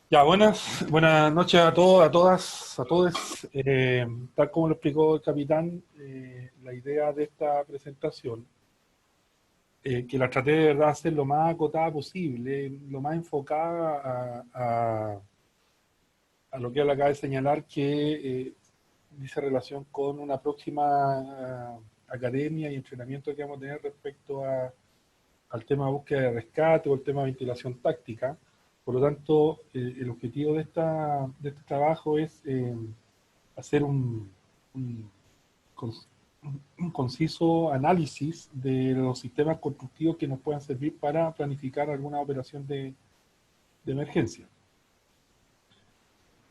Ya, buenas noches a todos, a todas, a todos. Tal como lo explicó el capitán, la idea de esta presentación, que la traté de verdad hacer lo más acotada posible, lo más enfocada a lo que él acaba de señalar, que dice relación con una próxima academia y entrenamiento que vamos a tener respecto al tema de búsqueda de rescate o el tema de ventilación táctica. Por lo tanto, el objetivo de este trabajo es hacer un, un conciso análisis de los sistemas constructivos que nos puedan servir para planificar alguna operación de emergencia.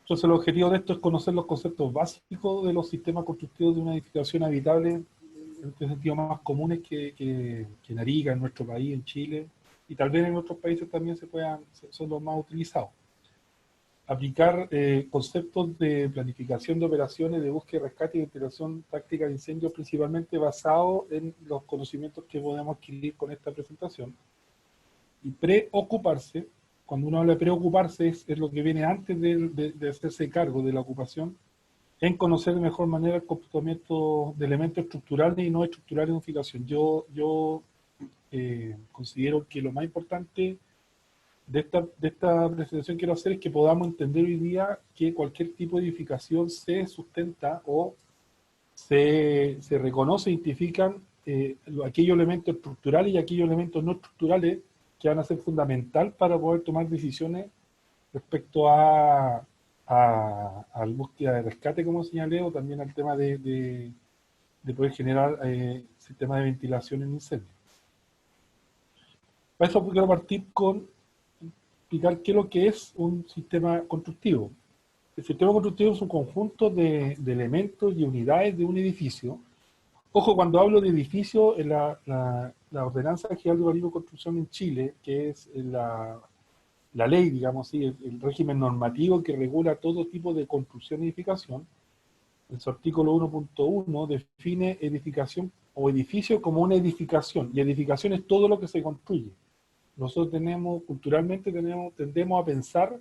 Entonces, el objetivo de esto es conocer los conceptos básicos de los sistemas constructivos de una edificación habitable, en este sentido más comunes que en Arica, en nuestro país, en Chile, y tal vez en otros países también son los más utilizados. Aplicar conceptos de planificación de operaciones de búsqueda, rescate y ventilación táctica de incendios, principalmente basados en los conocimientos que podemos adquirir con esta presentación. Y preocuparse, cuando uno habla de preocuparse, es lo que viene antes de hacerse cargo de la ocupación, en conocer de mejor manera el comportamiento de elementos estructurales y no estructurales de edificación. Yo considero que lo más importante de esta presentación que quiero hacer es que podamos entender hoy día que cualquier tipo de edificación se sustenta o se reconoce, identifican aquellos elementos estructurales y aquellos elementos no estructurales que van a ser fundamental para poder tomar decisiones respecto al búsqueda de rescate, como señalé, o también al tema de poder generar sistemas de ventilación en incendios. Para eso quiero partir con explicar qué es lo que es un sistema constructivo. El sistema constructivo es un conjunto de elementos y unidades de un edificio. Ojo, cuando hablo de edificio, en la Ordenanza General de Urbanismo y Construcción en Chile, que es la ley, digamos así, el régimen normativo que regula todo tipo de construcción y edificación, en su artículo 1.1 define edificación o edificio como una edificación, y edificación es todo lo que se construye. Nosotros culturalmente tendemos a pensar,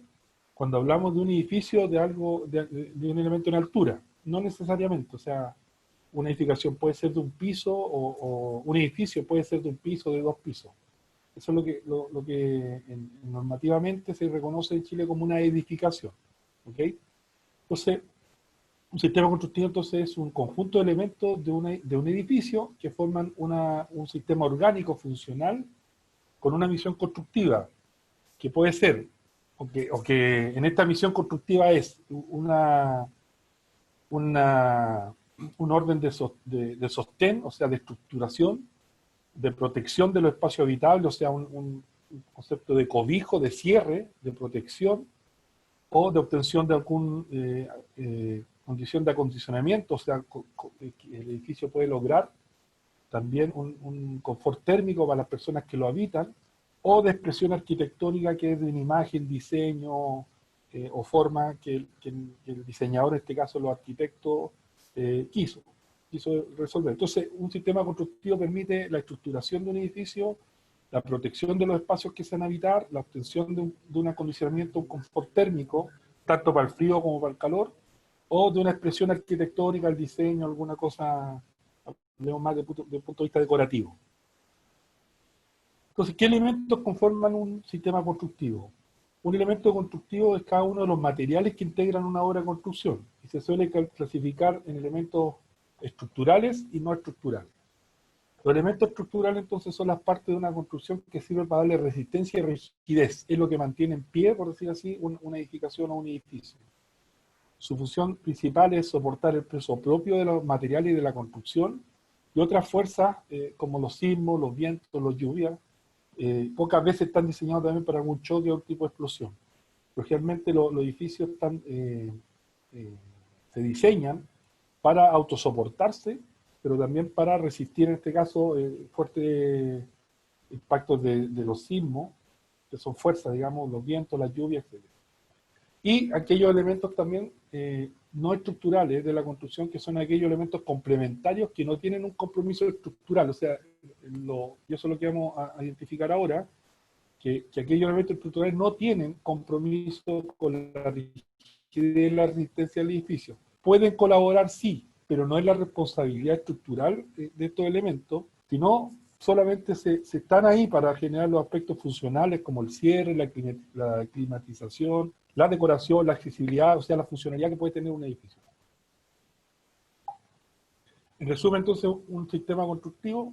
cuando hablamos de un edificio, de algo, de un elemento en altura. No necesariamente, o sea, una edificación puede ser de un piso o un edificio puede ser de un piso, de dos pisos. Eso es lo que normativamente se reconoce en Chile como una edificación. ¿Ok? Entonces, un sistema constructivo entonces es un conjunto de elementos de un edificio que forman un sistema orgánico funcional con una misión constructiva, que puede ser, o que en esta misión constructiva es una, un orden de sostén, o sea, de estructuración, de protección de los espacios habitables, o sea, un concepto de cobijo, de cierre, de protección, o de obtención de alguna condición de acondicionamiento, o sea, el edificio puede lograr también un confort térmico para las personas que lo habitan, o de expresión arquitectónica que es de una imagen, diseño o forma que el diseñador, en este caso los arquitectos, quiso resolver. Entonces, un sistema constructivo permite la estructuración de un edificio, la protección de los espacios que se van a habitar, la obtención de un acondicionamiento, un confort térmico, tanto para el frío como para el calor, o de una expresión arquitectónica, el diseño, alguna cosa, hablemos más de punto de vista decorativo. Entonces, ¿qué elementos conforman un sistema constructivo? Un elemento constructivo es cada uno de los materiales que integran una obra de construcción y se suele clasificar en elementos estructurales y no estructurales. Los elementos estructurales entonces son las partes de una construcción que sirven para darle resistencia y rigidez. Es lo que mantiene en pie, por decir así, una edificación o un edificio. Su función principal es soportar el peso propio de los materiales y de la construcción y otras fuerzas como los sismos, los vientos, las lluvias. Pocas veces están diseñados también para algún choque o tipo de explosión. Pero generalmente los edificios eh, se diseñan para autosoportarse, pero también para resistir, en este caso, fuertes impactos de los sismos, que son fuerzas, digamos, los vientos, las lluvias, etc. Y aquellos elementos también no estructurales de la construcción, que son aquellos elementos complementarios que no tienen un compromiso estructural. O sea, y eso es lo que vamos a identificar ahora, que aquellos elementos estructurales no tienen compromiso con la rigidez y la resistencia del edificio. Pueden colaborar, sí, pero no es la responsabilidad estructural de estos elementos, sino solamente se están ahí para generar los aspectos funcionales como el cierre, la climatización, la decoración, la accesibilidad, o sea, la funcionalidad que puede tener un edificio. En resumen, entonces, un sistema constructivo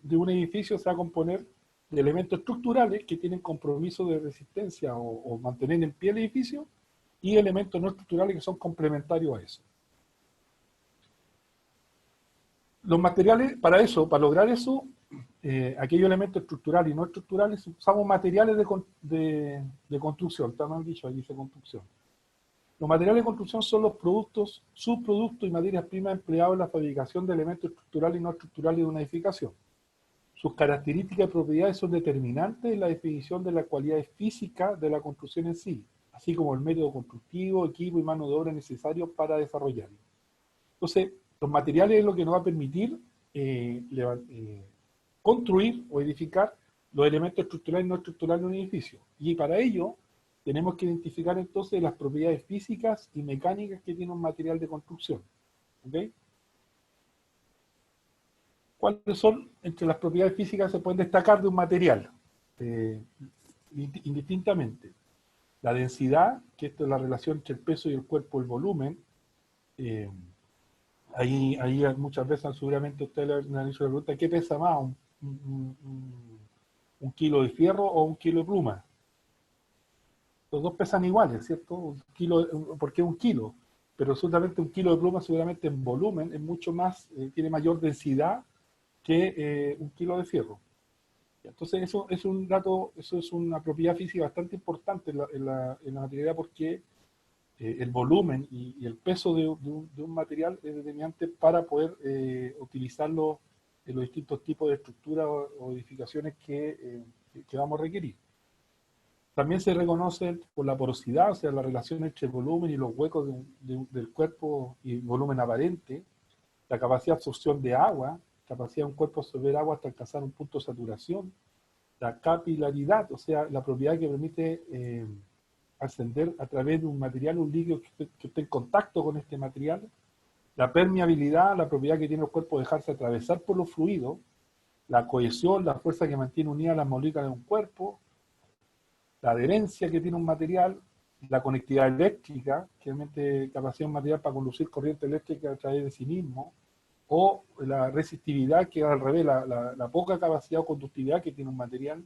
de un edificio se va a componer de elementos estructurales que tienen compromiso de resistencia o mantener en pie el edificio, y elementos no estructurales que son complementarios a eso. Los materiales, para eso, para lograr eso, aquellos elementos estructurales y no estructurales, usamos materiales de construcción, está mal dicho, ahí dice construcción. Los materiales de construcción son los productos, subproductos y materias primas empleados en la fabricación de elementos estructurales y no estructurales de una edificación. Sus características y propiedades son determinantes en la definición de las cualidades físicas de la construcción en sí, así como el método constructivo, equipo y mano de obra necesarios para desarrollarlo. Entonces, los materiales es lo que nos va a permitir construir o edificar los elementos estructurales y no estructurales de un edificio. Y para ello, tenemos que identificar entonces las propiedades físicas y mecánicas que tiene un material de construcción. ¿Ok? ¿Cuáles son, entre las propiedades físicas se pueden destacar de un material? Indistintamente. La densidad, que esto es la relación entre el peso y el cuerpo, el volumen. Ahí muchas veces seguramente usted le han hecho la pregunta, ¿qué pesa más? ¿Un kilo de fierro o un kilo de pluma? Los dos pesan iguales, ¿cierto? ¿Por qué un kilo? Pero absolutamente un kilo de pluma seguramente en volumen es mucho más, tiene mayor densidad que un kilo de fierro. Entonces eso es un dato, eso es una propiedad física bastante importante en la materialidad, porque el volumen y el peso de un material es determinante para poder utilizarlo en los distintos tipos de estructuras o edificaciones que vamos a requerir. También se reconoce por la porosidad, o sea, la relación entre el volumen y los huecos del cuerpo y el volumen aparente, la capacidad de absorción de agua, capacidad de un cuerpo de absorber agua hasta alcanzar un punto de saturación, la capilaridad, o sea, la propiedad que permite ascender a través de un material, un líquido que esté en contacto con este material, la permeabilidad, la propiedad que tiene el cuerpo de dejarse atravesar por los fluidos, la cohesión, la fuerza que mantiene unidas las moléculas de un cuerpo, la adherencia que tiene un material, la conectividad eléctrica, que realmente capacidad de un material para conducir corriente eléctrica a través de sí mismo, o la resistividad, que es al revés, la poca capacidad o conductividad que tiene un material.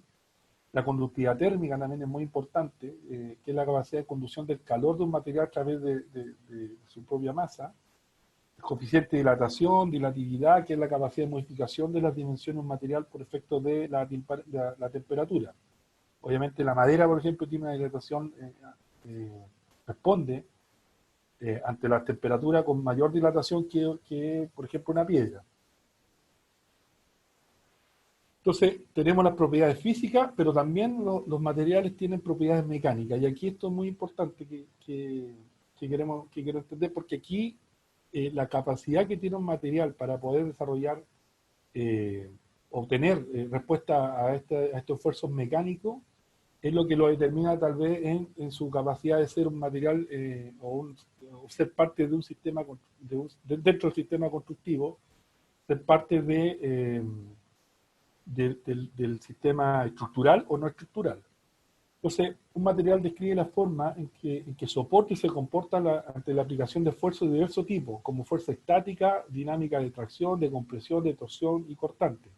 La conductividad térmica también es muy importante, que es la capacidad de conducción del calor de un material a través de su propia masa. El coeficiente de dilatación, dilatividad, que es la capacidad de modificación de las dimensiones de un material por efecto de la temperatura. Obviamente la madera, por ejemplo, tiene una dilatación, responde ante la temperatura con mayor dilatación que, por ejemplo, una piedra. Entonces, tenemos las propiedades físicas, pero también los materiales tienen propiedades mecánicas. Y aquí esto es muy importante que quiero entender, porque aquí la capacidad que tiene un material para poder desarrollar, obtener respuesta a estos esfuerzos mecánicos, es lo que lo determina tal vez en su capacidad de ser un material o ser parte de un sistema, dentro del sistema constructivo, ser parte del sistema estructural o no estructural. Entonces, un material describe la forma en que soporta y se comporta ante la aplicación de esfuerzos de diversos tipos, como fuerza estática, dinámica de tracción, de compresión, de torsión y cortante.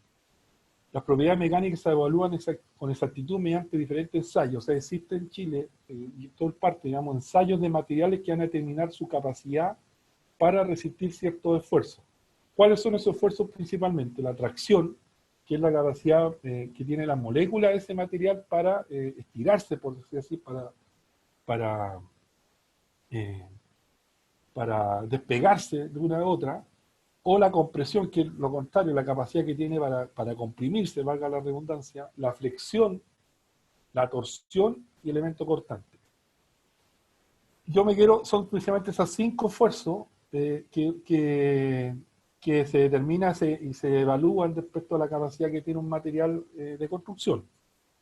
Las propiedades mecánicas se evalúan con exactitud mediante diferentes ensayos. O sea, existe en Chile, y en toda parte, digamos, ensayos de materiales que van a determinar su capacidad para resistir ciertos esfuerzos. ¿Cuáles son esos esfuerzos principalmente? La tracción, que es la capacidad que tiene la molécula de ese material para estirarse, por decir así, para despegarse de una a otra, o la compresión, que es lo contrario, la capacidad que tiene para comprimirse, valga la redundancia, la flexión, la torsión y elemento cortante. Son precisamente esas 5 esfuerzos que se determinan y se evalúan respecto a la capacidad que tiene un material de construcción.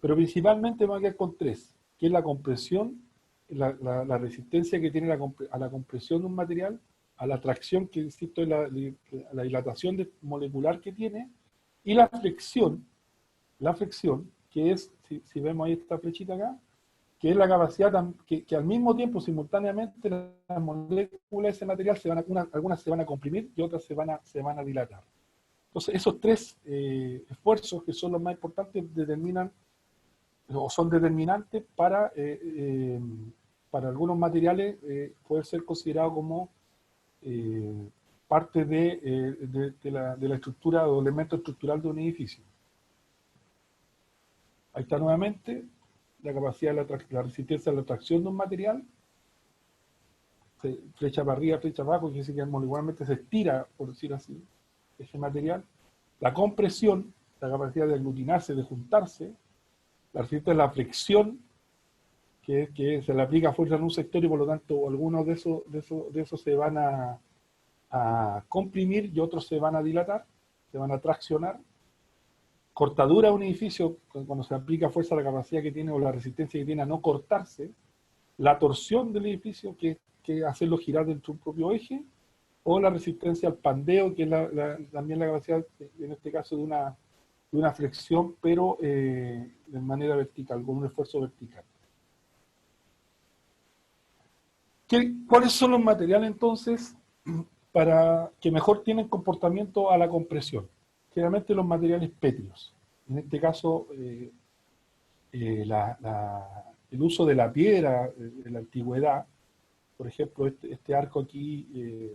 Pero principalmente me voy a quedar con tres, que es la compresión, la resistencia que tiene a la compresión de un material, a la tracción, que insisto, es la dilatación molecular que tiene, y la flexión, que es, si vemos ahí esta flechita acá, que es la capacidad que al mismo tiempo, simultáneamente, las moléculas de ese material algunas se van a comprimir y otras se van a dilatar. Entonces, esos tres esfuerzos, que son los más importantes, determinan o son determinantes para algunos materiales poder ser considerado como parte de la estructura o elemento estructural de un edificio. Ahí está nuevamente la capacidad de la resistencia a la tracción de un material, flecha para arriba, flecha abajo, que igualmente se estira, por decir así, ese material. La compresión, la capacidad de aglutinarse, de juntarse. La resistencia a la flexión, que se le aplica fuerza en un sector y por lo tanto algunos de esos se van a comprimir y otros se van a dilatar, se van a traccionar. Cortadura de un edificio, cuando se aplica fuerza a la capacidad que tiene o la resistencia que tiene a no cortarse. La torsión del edificio, que hacerlo girar dentro de un propio eje, o la resistencia al pandeo, que es también la capacidad, en este caso, de una flexión, pero de manera vertical, con un esfuerzo vertical. ¿Cuáles son los materiales entonces para que mejor tienen comportamiento a la compresión? Generalmente los materiales pétreos. En este caso, el uso de la piedra en la antigüedad, por ejemplo, este arco aquí,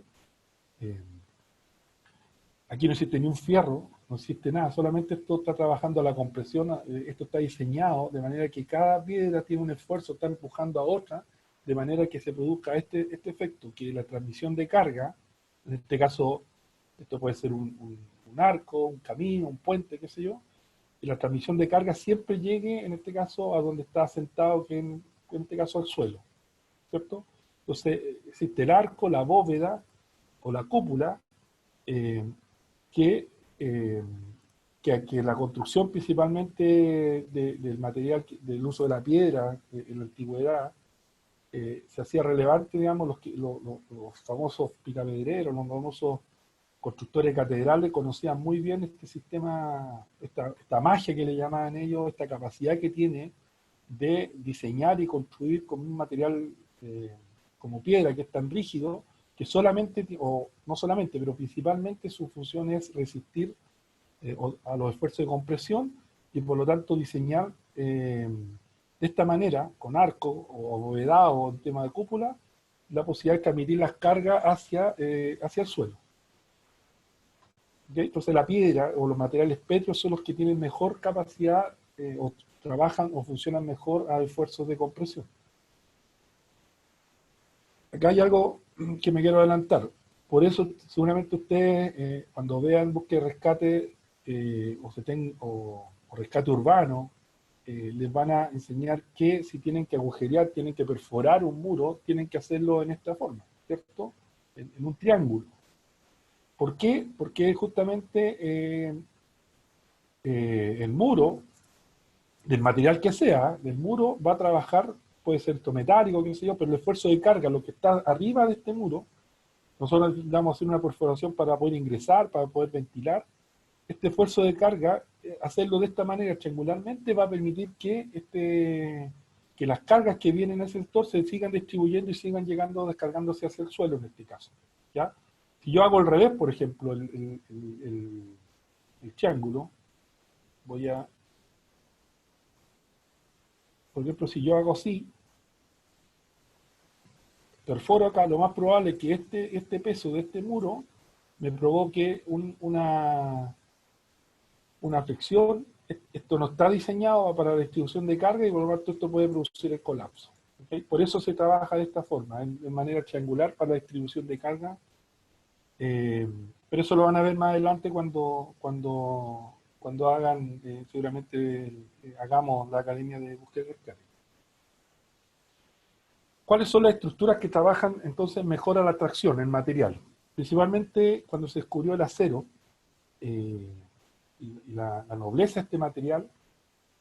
aquí no existe ni un fierro, no existe nada, solamente esto está trabajando a la compresión, esto está diseñado de manera que cada piedra tiene un esfuerzo, está empujando a otra, de manera que se produzca este efecto, que la transmisión de carga, en este caso, esto puede ser un arco, un camino, un puente, qué sé yo, y la transmisión de carga siempre llegue, en este caso, a donde está sentado, que en este caso al suelo, ¿cierto? Entonces, existe el arco, la bóveda o la cúpula, que, eh, que la construcción principalmente del material, del uso de la piedra en la antigüedad, se hacía relevante, digamos, los famosos picapiedreros, los famosos constructores de catedrales conocían muy bien este sistema, esta magia que le llamaban ellos, esta capacidad que tiene de diseñar y construir con un material como piedra, que es tan rígido, que solamente, o no solamente, pero principalmente su función es resistir a los esfuerzos de compresión y por lo tanto diseñar de esta manera, con arco o abovedado o en tema de cúpula, la posibilidad de transmitir las cargas hacia el suelo. ¿Okay? Entonces la piedra o los materiales pétreos son los que tienen mejor capacidad o trabajan o funcionan mejor a esfuerzos de compresión. Acá hay algo que me quiero adelantar. Por eso seguramente ustedes cuando vean búsqueda y rescate o rescate urbano, les van a enseñar que si tienen que agujerear, tienen que perforar un muro, tienen que hacerlo en esta forma, ¿cierto? En un triángulo. ¿Por qué? Porque justamente el muro, del material que sea, del muro, va a trabajar, puede ser esto metálico, qué sé yo, pero el esfuerzo de carga, lo que está arriba de este muro, nosotros vamos a hacer una perforación para poder ingresar, para poder ventilar. Este esfuerzo de carga, hacerlo de esta manera triangularmente, va a permitir que las cargas que vienen en ese sector se sigan distribuyendo y sigan llegando, descargándose hacia el suelo en este caso. ¿Ya? Si yo hago al revés, por ejemplo, el triángulo, por ejemplo, si yo hago así, perforo acá, lo más probable es que este peso de este muro me provoque una fricción. Esto no está diseñado para la distribución de carga y por lo tanto esto puede producir el colapso. ¿Okay? Por eso se trabaja de esta forma, de manera triangular para la distribución de carga. Pero eso lo van a ver más adelante cuando hagan, seguramente hagamos la Academia de Búsqueda y Rescate. ¿Cuáles son las estructuras que trabajan entonces mejor a la tracción, el material? Principalmente cuando se descubrió el acero y la nobleza de este material,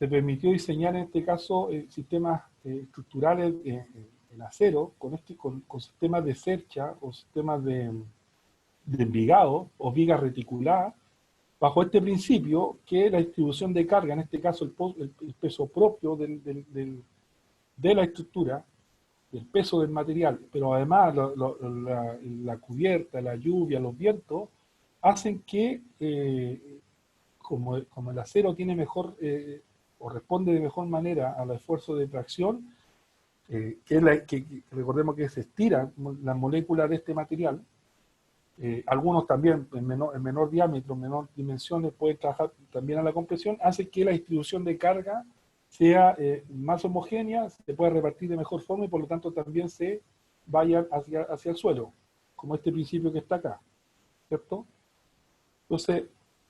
se permitió diseñar en este caso sistemas estructurales en acero con sistemas de cercha o sistemas de envigado o vigas reticuladas, bajo este principio que la distribución de carga, en este caso el peso propio de la estructura, el peso del material, pero además la cubierta, la lluvia, los vientos, hacen que, como el acero tiene mejor, o responde de mejor manera al esfuerzo de tracción, que recordemos que se estiran las moléculas de este material, algunos también en menor diámetro, menor dimensiones, pueden trabajar también a la compresión, hace que la distribución de carga sea más homogénea, se pueda repartir de mejor forma y por lo tanto también se vaya hacia el suelo, como este principio que está acá, ¿cierto? Entonces,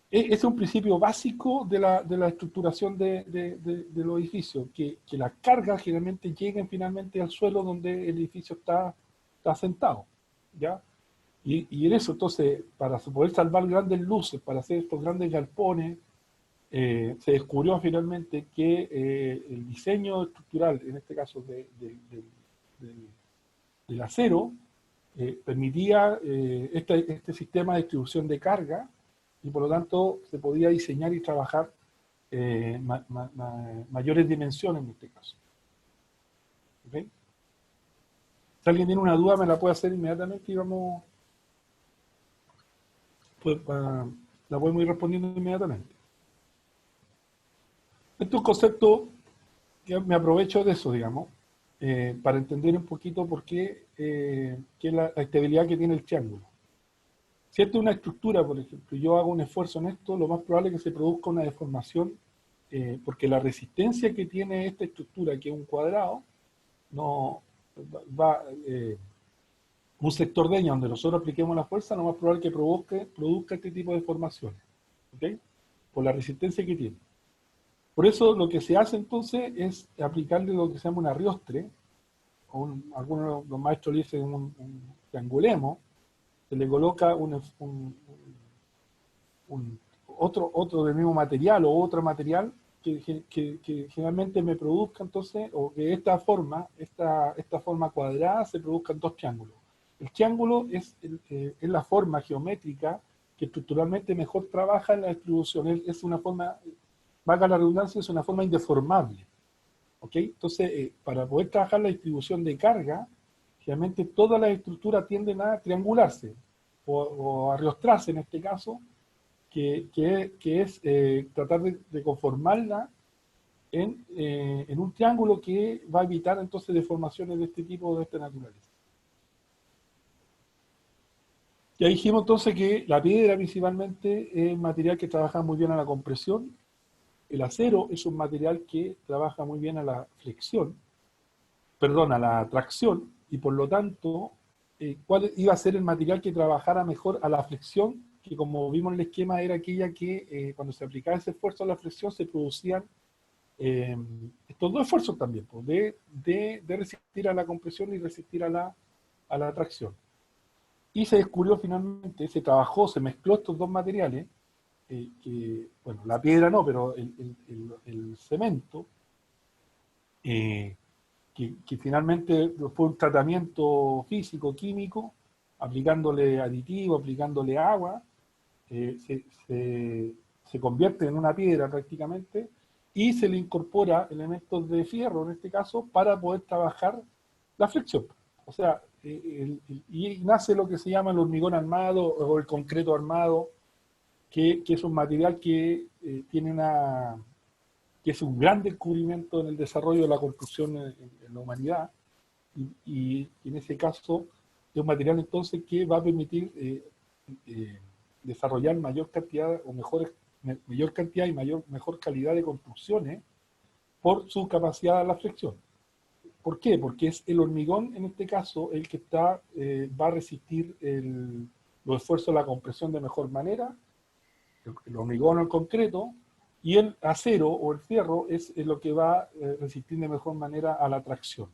ese es un principio básico de la estructuración de los edificios, que las cargas generalmente lleguen finalmente al suelo donde el edificio está asentado, ¿ya? Y en eso, entonces, para poder salvar grandes luces, para hacer estos grandes galpones, se descubrió finalmente que el diseño estructural, en este caso del acero, permitía este sistema de distribución de carga y por lo tanto se podía diseñar y trabajar mayores dimensiones en este caso. ¿Okay? Si alguien tiene una duda me la puede hacer inmediatamente y vamos, pues, la podemos ir respondiendo inmediatamente. Este es un concepto que me aprovecho de eso, digamos, para entender un poquito por qué, qué es la estabilidad que tiene el triángulo. Si esta es una estructura, por ejemplo, y yo hago un esfuerzo en esto, lo más probable es que se produzca una deformación, porque la resistencia que tiene esta estructura, que es un cuadrado, no va, un sector de ella donde nosotros apliquemos la fuerza, lo más probable es que produzca este tipo de deformaciones, ¿ok? Por la resistencia que tiene. Por eso lo que se hace entonces es aplicarle lo que se llama una riostre, o algunos de los maestros le dicen un triangulemo, se le coloca otro del mismo material o otro material que generalmente me produzca entonces, o que esta forma cuadrada se produzcan dos triángulos. El triángulo es la forma geométrica que estructuralmente mejor trabaja en la distribución, es una forma, valga la redundancia, es una forma indeformable. ¿Ok? Entonces, para poder trabajar la distribución de carga, generalmente todas las estructuras tienden a triangularse, o a riostrarse en este caso, que es tratar de conformarla en un triángulo que va a evitar entonces deformaciones de este tipo, de esta naturaleza. Ya dijimos entonces que la piedra principalmente es un material que trabaja muy bien a la compresión, el acero es un material que trabaja muy bien a la flexión, perdón, a la tracción, y por lo tanto, ¿cuál iba a ser el material que trabajara mejor a la flexión? Que como vimos en el esquema era aquella que cuando se aplicaba ese esfuerzo a la flexión se producían estos dos esfuerzos también, pues, de resistir a la compresión y resistir a la tracción. Y se descubrió finalmente, se trabajó, se mezcló estos dos materiales, bueno, la piedra no, pero el cemento, que finalmente fue un tratamiento físico, químico, aplicándole aditivo, aplicándole agua, se convierte en una piedra prácticamente, y se le incorpora elementos de fierro, en este caso, para poder trabajar la flexión. O sea, y nace lo que se llama el hormigón armado o el concreto armado, que es un material que que es un gran descubrimiento en el desarrollo de la construcción en la humanidad, y en ese caso es un material entonces que va a permitir desarrollar mayor cantidad o mayor cantidad y mejor calidad de construcciones por su capacidad a la flexión. ¿Por qué? Porque es el hormigón en este caso el que va a resistir los esfuerzos de la compresión de mejor manera, el hormigón o el concreto, y el acero o el fierro es lo que va a resistir de mejor manera a la tracción.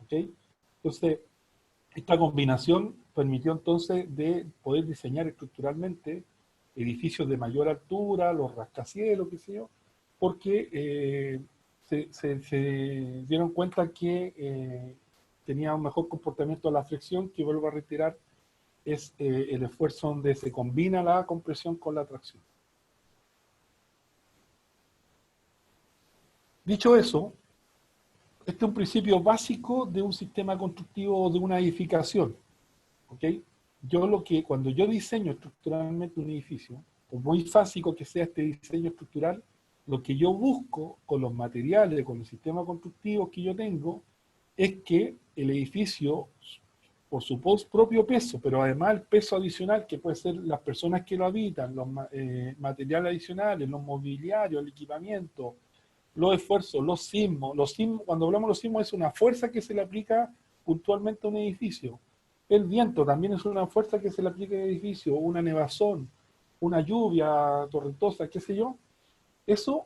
¿Okay? Entonces, esta combinación permitió entonces de poder diseñar estructuralmente edificios de mayor altura, los rascacielos, qué sé yo, porque se dieron cuenta que tenía un mejor comportamiento de la flexión, que vuelvo a reiterar, es el esfuerzo donde se combina la compresión con la tracción. Dicho eso, este es un principio básico de un sistema constructivo o de una edificación. ¿Ok? Cuando yo diseño estructuralmente un edificio, por muy básico que sea este diseño estructural, lo que yo busco con los materiales, con el sistema constructivo que yo tengo, es que el edificio, por su propio peso, pero además el peso adicional que puede ser las personas que lo habitan, los materiales adicionales, los mobiliarios, el equipamiento, los esfuerzos, los sismos, cuando hablamos de los sismos es una fuerza que se le aplica puntualmente a un edificio. El viento también es una fuerza que se le aplica al edificio, una nevazón, una lluvia torrentosa, qué sé yo. Eso,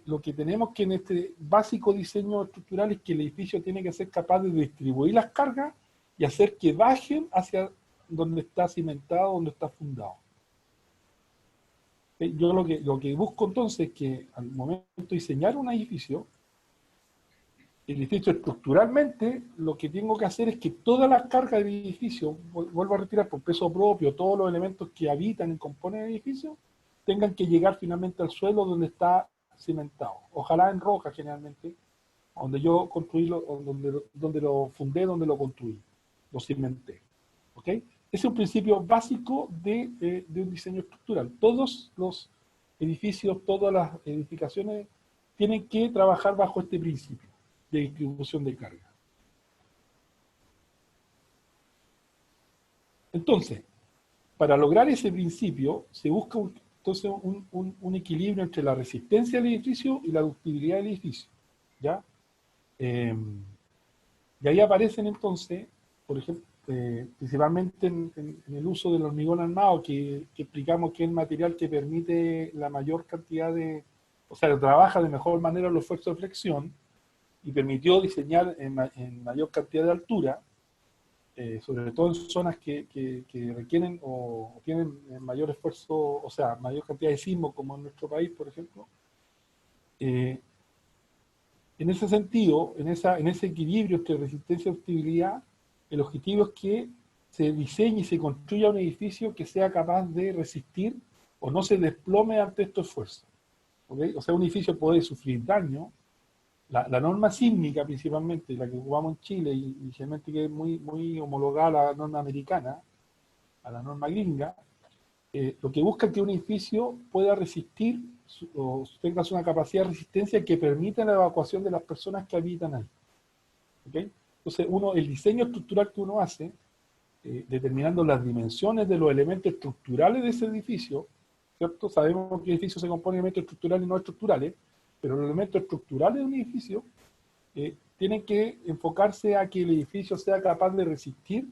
lo que tenemos que en este básico diseño estructural es que el edificio tiene que ser capaz de distribuir las cargas y hacer que bajen hacia donde está cimentado, donde está fundado. Yo lo que busco entonces es que al momento de diseñar un edificio, el edificio estructuralmente, lo que tengo que hacer es que todas las cargas del edificio, vuelvo a retirar por peso propio, todos los elementos que habitan y componen el edificio, tengan que llegar finalmente al suelo donde está cimentado. Ojalá en roca generalmente, donde yo construí, donde lo fundé, donde lo construí, lo cimenté. ¿Ok? Ese es un principio básico de un diseño estructural. Todos los edificios, todas las edificaciones tienen que trabajar bajo este principio de distribución de carga. Entonces, para lograr ese principio, se busca entonces un equilibrio entre la resistencia del edificio y la ductibilidad del edificio. ¿Ya? Y ahí aparecen entonces, por ejemplo, principalmente en el uso del hormigón armado, que explicamos que es el material que permite la mayor cantidad de, o sea, trabaja de mejor manera los esfuerzos de flexión y permitió diseñar en mayor cantidad de altura, sobre todo en zonas que requieren o tienen mayor esfuerzo, o sea, mayor cantidad de sismos, como en nuestro país, por ejemplo. En ese sentido, en ese equilibrio entre resistencia y ductibilidad, el objetivo es que se diseñe y se construya un edificio que sea capaz de resistir o no se desplome ante estos esfuerzos. ¿Okay? O sea, un edificio puede sufrir daño. La norma sísmica, principalmente, la que ocupamos en Chile, y generalmente que es muy homologada a la norma americana, a la norma gringa, lo que busca es que un edificio pueda resistir o tenga una capacidad de resistencia que permita la evacuación de las personas que habitan ahí. ¿Okay? Entonces, el diseño estructural que uno hace, determinando las dimensiones de los elementos estructurales de ese edificio, ¿cierto? Sabemos que el edificio se compone de elementos estructurales y no estructurales, pero los elementos estructurales de un edificio tienen que enfocarse a que el edificio sea capaz de resistir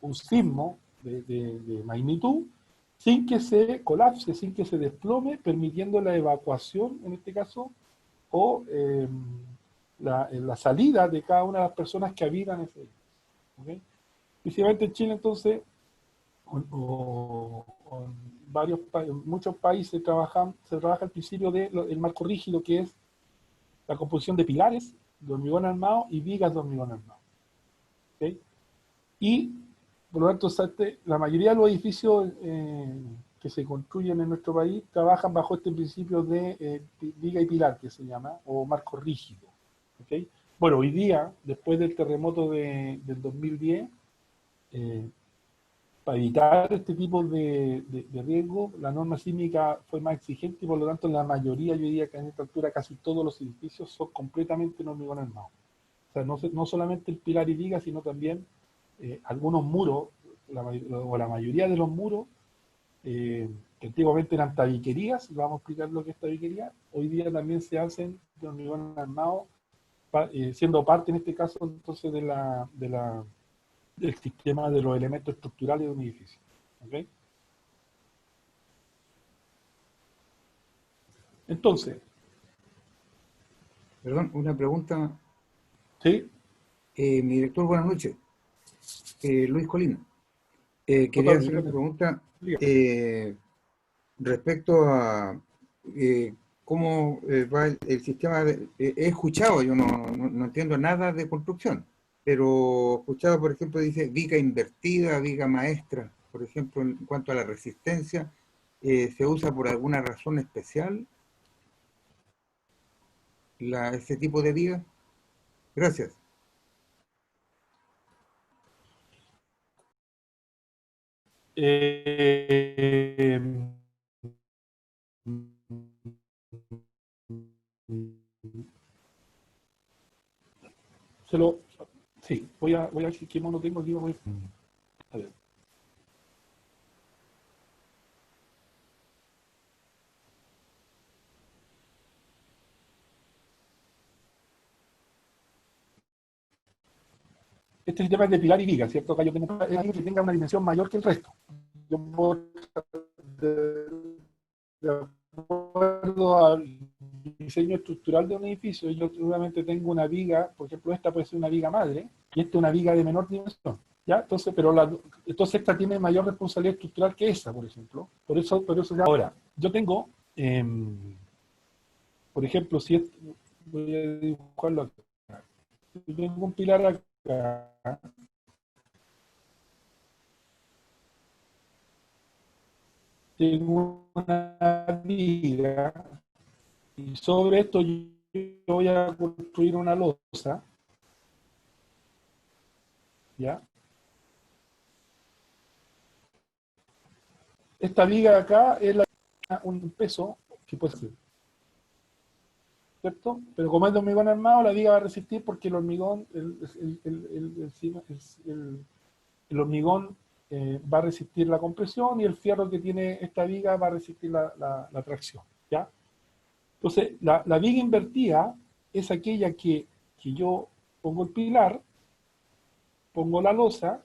un sismo de magnitud sin que se colapse, sin que se desplome, permitiendo la evacuación, en este caso, o la salida de cada una de las personas que habitan ese edificio. ¿Okay? Principalmente en Chile, entonces, o en muchos países se trabaja el principio del marco rígido, que es la composición de pilares de hormigón armado y vigas de hormigón armado. ¿Okay? Y, por lo tanto, la mayoría de los edificios que se construyen en nuestro país trabajan bajo este principio de viga y pilar, que se llama, o marco rígido. ¿Okay? Bueno, hoy día, después del terremoto del 2010, para evitar este tipo de riesgo, la norma sísmica fue más exigente y por lo tanto la mayoría, yo diría que a esta altura casi todos los edificios son completamente en hormigón armado. O sea, no solamente el pilar y viga, sino también algunos muros, o la mayoría de los muros, que antiguamente eran tabiquerías, vamos a explicar lo que es tabiquería, hoy día también se hacen de hormigón armado, siendo parte en este caso entonces del sistema de los elementos estructurales de un edificio. ¿Okay? Entonces, Perdón, una pregunta. ¿sí? Mi director, buenas noches. Luis Colina. Quería Doctor, hacer una dígame, pregunta dígame. respecto a cómo va el sistema. He escuchado, yo no entiendo nada de construcción, pero he escuchado, por ejemplo, dice viga invertida, viga maestra, por ejemplo, en cuanto a la resistencia, ¿se usa por alguna razón especial ese tipo de viga? Gracias. Eh, se lo, sí, voy a ver si qué mono tengo aquí. A ver. Este sistema es de pilar y viga, ¿cierto? Acá yo tengo que tenga una dimensión mayor que el resto. Yo puedo, de, de acuerdo al diseño estructural de un edificio, yo seguramente tengo una viga, por ejemplo, esta puede ser una viga madre, y esta una viga de menor dimensión. ¿Ya? Entonces, entonces esta tiene mayor responsabilidad estructural que esa, por ejemplo. Por eso ya. Ahora, yo tengo, por ejemplo, voy a dibujarlo acá. Yo tengo un pilar acá, tengo una viga, y sobre esto yo voy a construir una losa, ¿ya? Esta viga de acá es un peso que puede ser, ¿cierto? Pero como es de hormigón armado, la viga va a resistir porque el hormigón, el hormigón va a resistir la compresión y el fierro que tiene esta viga va a resistir la tracción, ¿ya? Entonces, la viga invertida es aquella que yo pongo el pilar, pongo la losa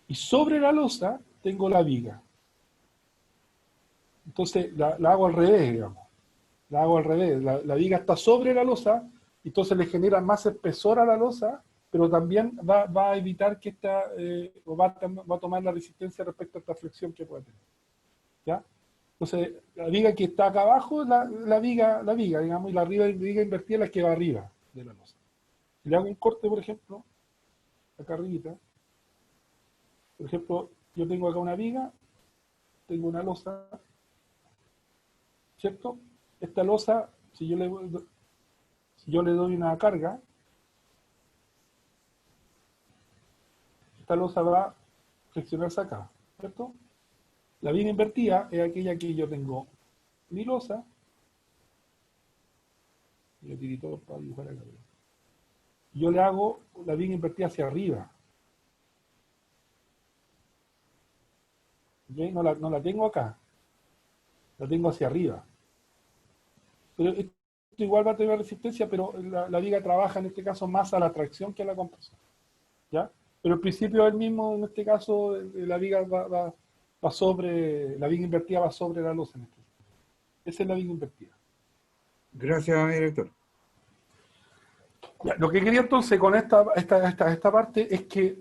y sobre la losa tengo la viga. Entonces, la hago al revés, digamos. La hago al revés. La viga está sobre la losa, entonces le genera más espesor a la losa, pero también va a evitar que esta, va a tomar la resistencia respecto a esta flexión que puede tener. ¿Ya? Entonces, la viga que está acá abajo es la viga, digamos, y la viga invertida es la que va arriba de la losa. Si le hago un corte, por ejemplo, acá arribita, por ejemplo, yo tengo acá una viga, tengo una losa, ¿cierto? Esta losa, si yo le doy una carga, esta losa va a flexionarse acá, ¿cierto? La viga invertida es aquella que yo tengo mi losa, yo tirito para dibujar acá, yo le hago la viga invertida hacia arriba, ¿okay? No la tengo acá, la tengo hacia arriba. Pero esto igual va a tener resistencia, pero la viga trabaja en este caso más a la tracción que a la compresión, ¿ya? Pero el principio es el mismo, en este caso la viga va sobre, la viga invertida va sobre la losa en este caso. Esa es la viga invertida. Gracias, director. Ya, lo que quería entonces con esta parte es que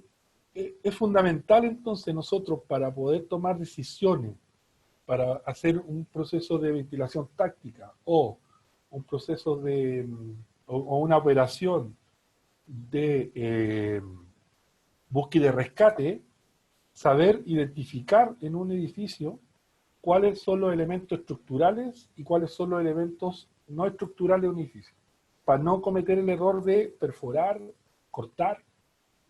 es fundamental entonces nosotros para poder tomar decisiones, para hacer un proceso de ventilación táctica o un proceso o una operación de búsqueda y rescate, saber identificar en un edificio cuáles son los elementos estructurales y cuáles son los elementos no estructurales de un edificio, para no cometer el error de perforar, cortar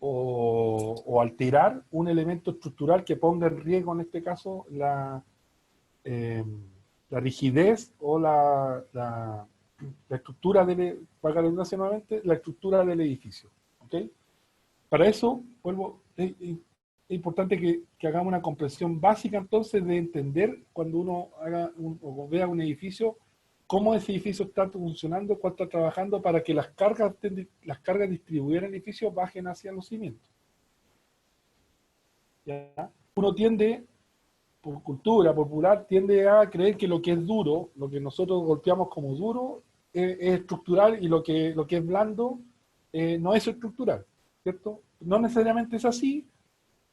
o alterar un elemento estructural que ponga en riesgo, en este caso, eh, la rigidez o la estructura para nuevamente, la estructura del edificio. ¿Okay? Para eso, vuelvo, es importante que hagamos una comprensión básica entonces de entender cuando uno o vea un edificio, cómo ese edificio está funcionando, cuánto está trabajando para que las cargas distribuidas en el edificio bajen hacia los cimientos. ¿Ya? Uno tiende, por cultura popular, tiende a creer que lo que es duro, lo que nosotros golpeamos como duro, es estructural y lo que es blando no es estructural, ¿cierto? No necesariamente es así,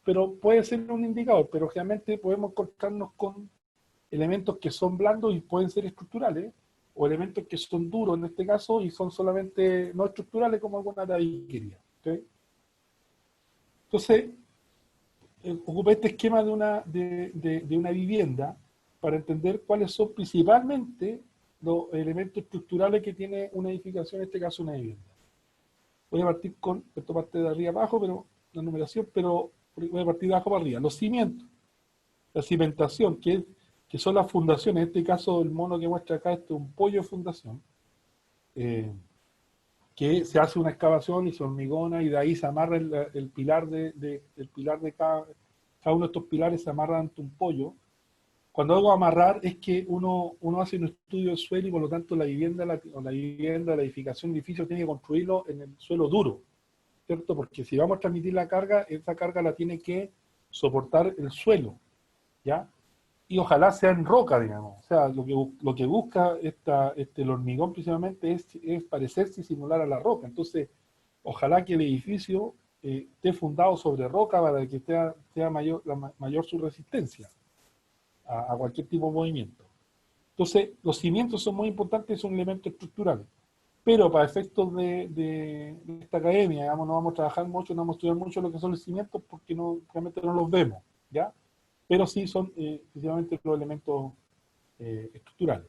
pero puede ser un indicador, pero generalmente podemos encontrarnos con elementos que son blandos y pueden ser estructurales, o elementos que son duros en este caso y son solamente no estructurales como alguna tabiquería. ¿Okay? Entonces, ocupé este esquema de una vivienda para entender cuáles son principalmente los elementos estructurales que tiene una edificación, en este caso una vivienda. Voy a partir con, esto parte de arriba abajo, pero la numeración, pero voy a partir de abajo para arriba. Los cimientos, la cimentación, que son las fundaciones, en este caso el mono que muestra acá, este es un pollo de fundación, que se hace una excavación y se hormigona y de ahí se amarra el pilar el pilar de cada uno de estos pilares se amarra ante un pollo. Cuando hago amarrar es que uno hace un estudio del suelo y por lo tanto la vivienda, la edificación, el edificio tiene que construirlo en el suelo duro, ¿cierto? Porque si vamos a transmitir la carga, esa carga la tiene que soportar el suelo, ¿ya? Y ojalá sea en roca, digamos. O sea, lo que busca el hormigón principalmente es parecerse y simular a la roca. Entonces, ojalá que el edificio esté fundado sobre roca para que sea mayor su resistencia a cualquier tipo de movimiento. Entonces, los cimientos son muy importantes, son elementos estructurales. Pero para efectos de esta academia, digamos, no vamos a trabajar mucho, no vamos a estudiar mucho lo que son los cimientos porque realmente no los vemos, ¿ya? Pero sí son principalmente los elementos estructurales.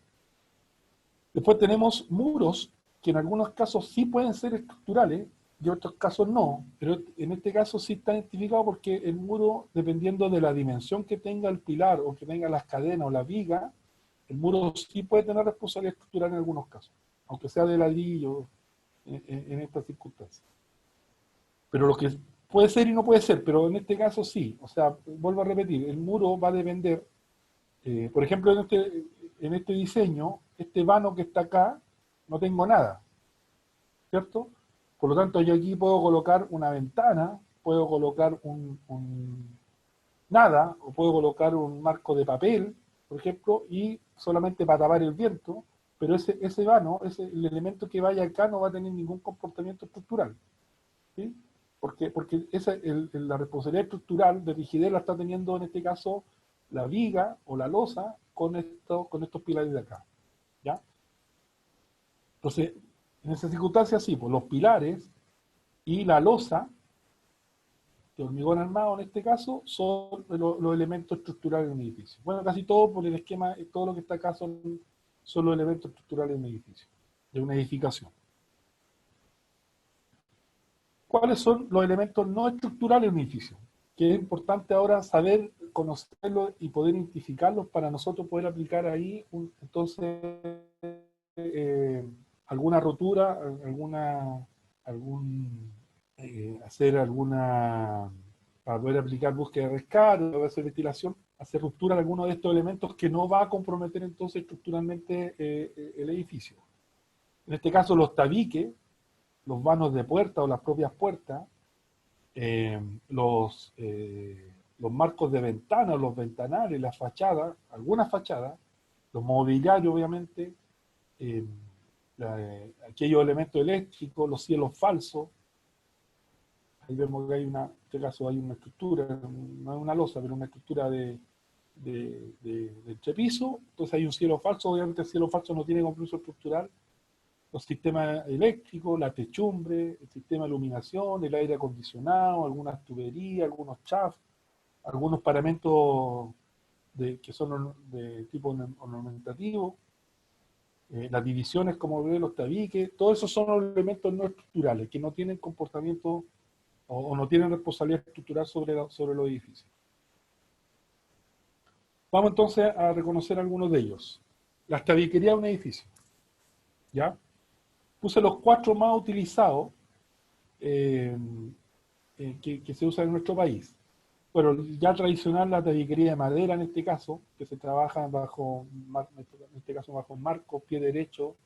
Después tenemos muros, que en algunos casos sí pueden ser estructurales, y en otros casos no, pero en este caso sí está identificado porque el muro, dependiendo de la dimensión que tenga el pilar, o que tenga las cadenas o la viga, el muro sí puede tener responsabilidad estructural en algunos casos, aunque sea de ladrillo en estas circunstancias. Pero lo que puede ser y no puede ser, pero en este caso sí. O sea, vuelvo a repetir, el muro va a depender, por ejemplo, en este diseño, este vano que está acá, no tengo nada, ¿cierto? Por lo tanto, yo aquí puedo colocar una ventana, puedo colocar nada, o puedo colocar un marco de papel, por ejemplo, y solamente para tapar el viento, pero ese vano, el elemento que vaya acá no va a tener ningún comportamiento estructural, ¿sí? Porque la responsabilidad estructural de rigidez la está teniendo en este caso la viga o la losa con estos pilares de acá, ¿ya? Entonces, en esas circunstancias sí, pues los pilares y la losa, de hormigón armado en este caso, son los elementos estructurales de un edificio. Bueno, casi todo por el esquema, todo lo que está acá son los elementos estructurales de un edificio, de una edificación. ¿Cuáles son los elementos no estructurales de un edificio? Que es importante ahora saber, conocerlos y poder identificarlos para nosotros poder aplicar ahí, entonces, alguna rotura, hacer alguna, para poder aplicar búsqueda de rescate, o hacer ventilación, hacer ruptura de alguno de estos elementos que no va a comprometer entonces estructuralmente el edificio. En este caso los tabiques, los vanos de puerta o las propias puertas, eh, los, eh, los marcos de ventana, los ventanales, las fachadas, algunas fachadas, los mobiliarios obviamente, eh, aquellos elementos eléctricos, los cielos falsos. Ahí vemos que en este caso hay una estructura, no es una losa, pero una estructura de entrepiso, entonces hay un cielo falso, obviamente el cielo falso no tiene compromiso estructural, los sistemas eléctricos, la techumbre, el sistema de iluminación, el aire acondicionado, algunas tuberías, algunos chafs, algunos paramentos que son de tipo ornamentativo, las divisiones como ve los tabiques, todos esos son los elementos no estructurales que no tienen comportamiento o no tienen responsabilidad estructural sobre los edificios. Vamos entonces a reconocer algunos de ellos. La tabiquería de un edificio, ¿ya? Puse los 4 más utilizados que se usan en nuestro país. Bueno, ya tradicional la tabiquería de madera en este caso, que se trabaja en este caso bajo marcos, pie derecho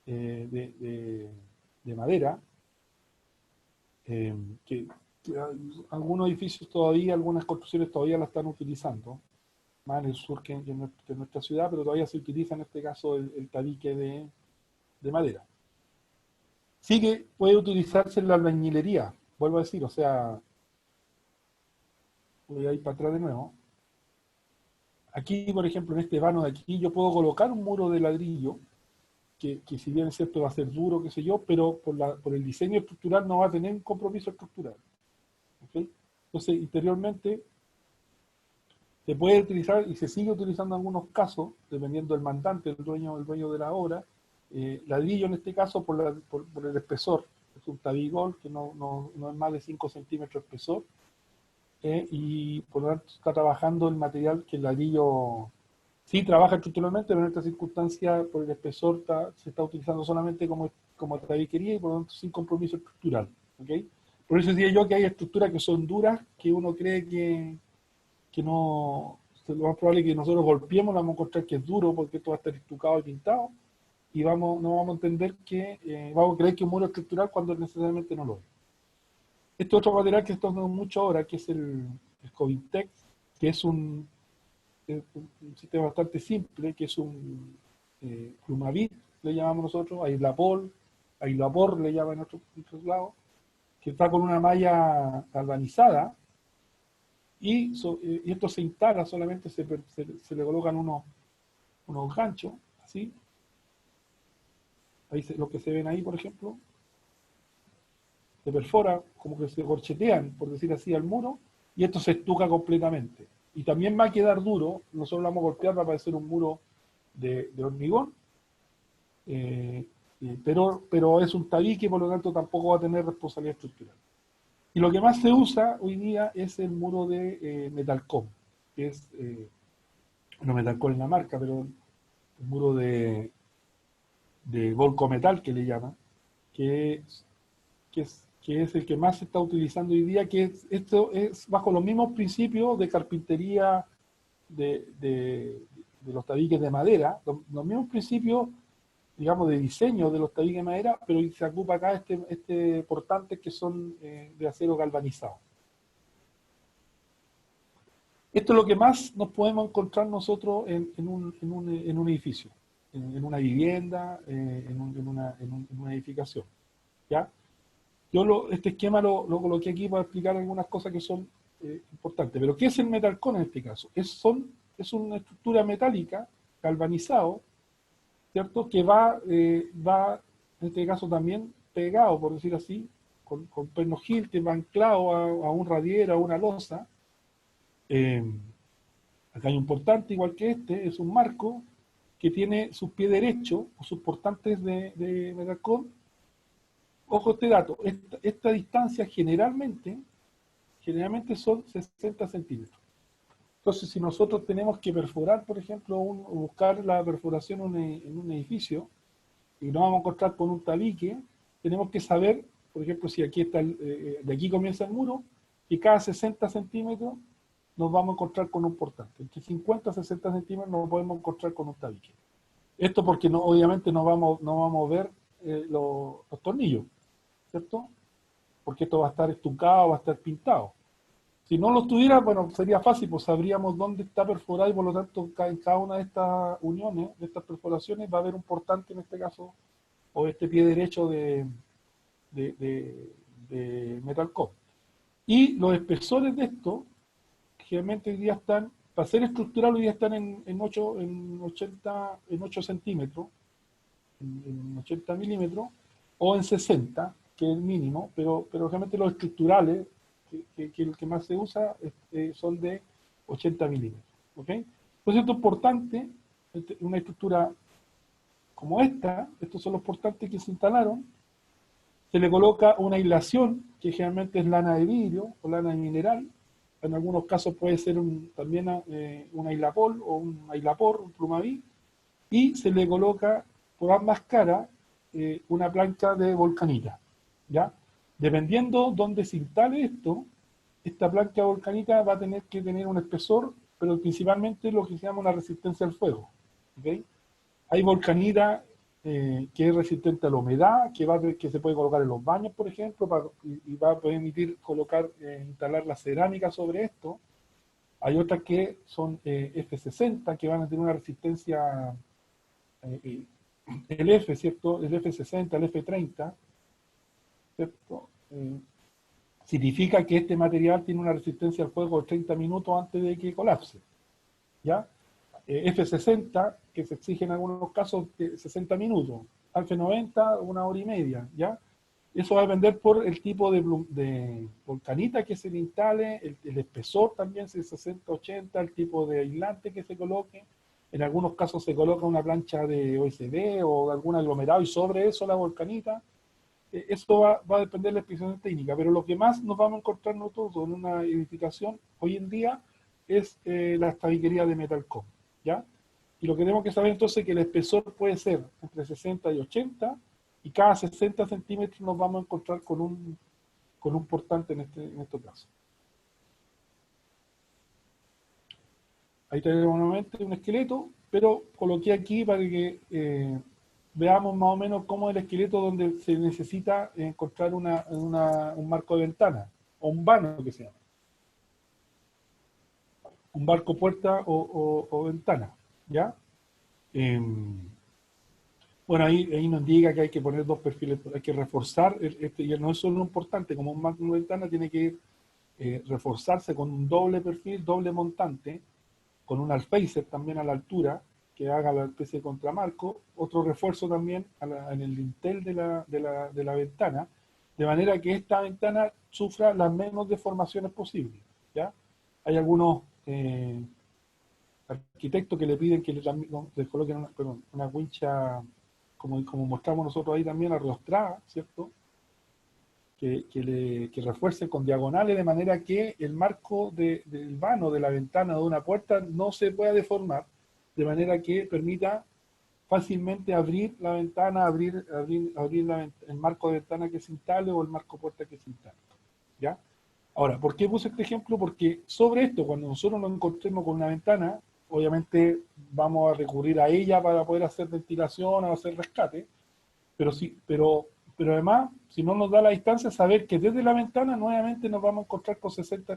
de madera, que algunos edificios todavía, algunas construcciones todavía la están utilizando, más en el sur que en nuestra ciudad, pero todavía se utiliza en este caso el tabique de madera. Sí que puede utilizarse en la albañilería, vuelvo a decir, o sea, voy a ir para atrás de nuevo. Aquí, por ejemplo, en este vano de aquí, yo puedo colocar un muro de ladrillo, que si bien es cierto va a ser duro, qué sé yo, pero por el diseño estructural no va a tener un compromiso estructural. ¿Okay? Entonces, interiormente se puede utilizar y se sigue utilizando en algunos casos, dependiendo del mandante, el dueño de la obra, ladrillo en este caso por el espesor. Es un tabigol que no es más de 5 centímetros de espesor, y por lo tanto está trabajando el material que el ladrillo sí trabaja estructuralmente, pero en esta circunstancia por el espesor se está utilizando solamente como tabiquería y por lo tanto sin compromiso estructural. ¿Okay? Por eso decía yo que hay estructuras que son duras, que uno cree que no, lo más probable es que nosotros golpeemos, vamos a encontrar que es duro porque esto va a estar estucado y pintado, y no vamos a entender que, vamos a creer que es un muro estructural cuando necesariamente no lo es. Este otro material que está usando mucho ahora, que es el Covitex, que es un sistema bastante simple, que es un Plumavit, le llamamos nosotros, Aislapor le llaman en otros lados, que está con una malla galvanizada, y esto se instala, solamente se le colocan unos ganchos, así, ahí lo que se ven ahí, por ejemplo, se perfora, como que se corchetean, por decir así, al muro, y esto se estuca completamente. Y también va a quedar duro, nosotros lo vamos a golpear, va a parecer un muro de hormigón, pero es un tabique, por lo tanto tampoco va a tener responsabilidad estructural. Y lo que más se usa hoy día es el muro de Metalcom, que es, no Metalcom es la marca, pero el muro de Volcometal, que le llaman, que es el que más se está utilizando hoy día, esto es bajo los mismos principios de carpintería de los tabiques de madera, los mismos principios, digamos, de diseño de los tabiques de madera, pero se ocupa acá portantes que son de acero galvanizado. Esto es lo que más nos podemos encontrar nosotros en un edificio, en una vivienda, en una edificación. ¿Ya? Yo este esquema lo coloqué aquí para explicar algunas cosas que son importantes. Pero ¿qué es el metalcón en este caso? Es una estructura metálica, galvanizado, ¿cierto? Que va, en este caso también pegado, por decir así, con perno-gil, que va anclado a un radier, a una losa. Acá hay un portante, igual que este, es un marco que tiene sus pies derechos, o sus portantes de metalcón. Ojo este dato, esta distancia generalmente son 60 centímetros. Entonces, si nosotros tenemos que perforar, por ejemplo, buscar la perforación en un edificio, y nos vamos a encontrar con un tabique, tenemos que saber, por ejemplo, si aquí está, de aquí comienza el muro, y cada 60 centímetros nos vamos a encontrar con un portante. Entre 50 y 60 centímetros nos podemos encontrar con un tabique. Esto porque obviamente no vamos a ver los tornillos, ¿cierto? Porque esto va a estar estucado, va a estar pintado. Si no lo tuviera, bueno, sería fácil, pues sabríamos dónde está perforado y por lo tanto en cada una de estas uniones, de estas perforaciones, va a haber un portante en este caso, o este pie derecho de Metalcom. Y los espesores de esto, generalmente hoy día están, para ser estructural hoy día están en 8 centímetros, en 80 milímetros, o en 60, que es el mínimo, pero realmente los estructurales, que el que más se usa, son de 80 milímetros. ¿Okay? Por cierto, importante, una estructura como esta, estos son los portantes que se instalaron, se le coloca una aislación, que generalmente es lana de vidrio o lana de mineral, en algunos casos puede ser también un ailapol o un ailapor, un Plumavit, y se le coloca por ambas caras una plancha de volcanita, ¿ya? Dependiendo dónde se instale esto, esta plancha volcanita va a tener que tener un espesor, pero principalmente lo que se llama una resistencia al fuego, ¿okay? Hay volcanita que es resistente a la humedad, que se puede colocar en los baños, por ejemplo, y va a permitir instalar la cerámica sobre esto. Hay otras que son F60, que van a tener una resistencia, el F, ¿cierto? El F60, el F30, ¿cierto? Significa que este material tiene una resistencia al fuego de 30 minutos antes de que colapse, ¿ya? F60 que se exige en algunos casos 60 minutos, ALFE 90, 1 hora y media, ¿ya? Eso va a depender por el tipo de volcanita que se le instale, el espesor también, si es 60, 80, el tipo de aislante que se coloque. En algunos casos se coloca una plancha de OSB o de algún aglomerado y sobre eso la volcanita. Eso va a depender de la especificación técnica, pero lo que más nos vamos a encontrar nosotros en una edificación hoy en día es la tabiquería de Metalcom, ¿ya? Y lo que tenemos que saber entonces es que el espesor puede ser entre 60 y 80, y cada 60 centímetros nos vamos a encontrar con un portante en este caso. Ahí tenemos nuevamente un esqueleto, pero coloqué aquí para que veamos más o menos cómo es el esqueleto donde se necesita encontrar un marco de ventana, o un vano que se llama. Un barco puerta o ventana, ¿ya? Bueno, ahí nos indica que hay que poner dos perfiles, hay que reforzar, y no es solo importante, como un marco de ventana tiene que reforzarse con un doble perfil, doble montante, con un alféizar también a la altura, que haga la especie de contramarco, otro refuerzo también en el dintel de la ventana, de manera que esta ventana sufra las menos deformaciones posibles, ¿ya? Hay algunos arquitectos que le piden que les coloquen una wincha, como mostramos nosotros ahí también, arrostrada, ¿cierto? Que refuerce con diagonales de manera que el marco del vano de la ventana de una puerta no se pueda deformar, de manera que permita fácilmente abrir la ventana, abrir el marco de ventana que se instale o el marco puerta que se instale, ¿ya? Ahora, ¿por qué puse este ejemplo? Porque sobre esto, cuando nosotros nos encontremos con una ventana, obviamente vamos a recurrir a ella para poder hacer ventilación o hacer rescate, pero además, si no nos da la distancia, saber que desde la ventana nuevamente nos vamos a encontrar con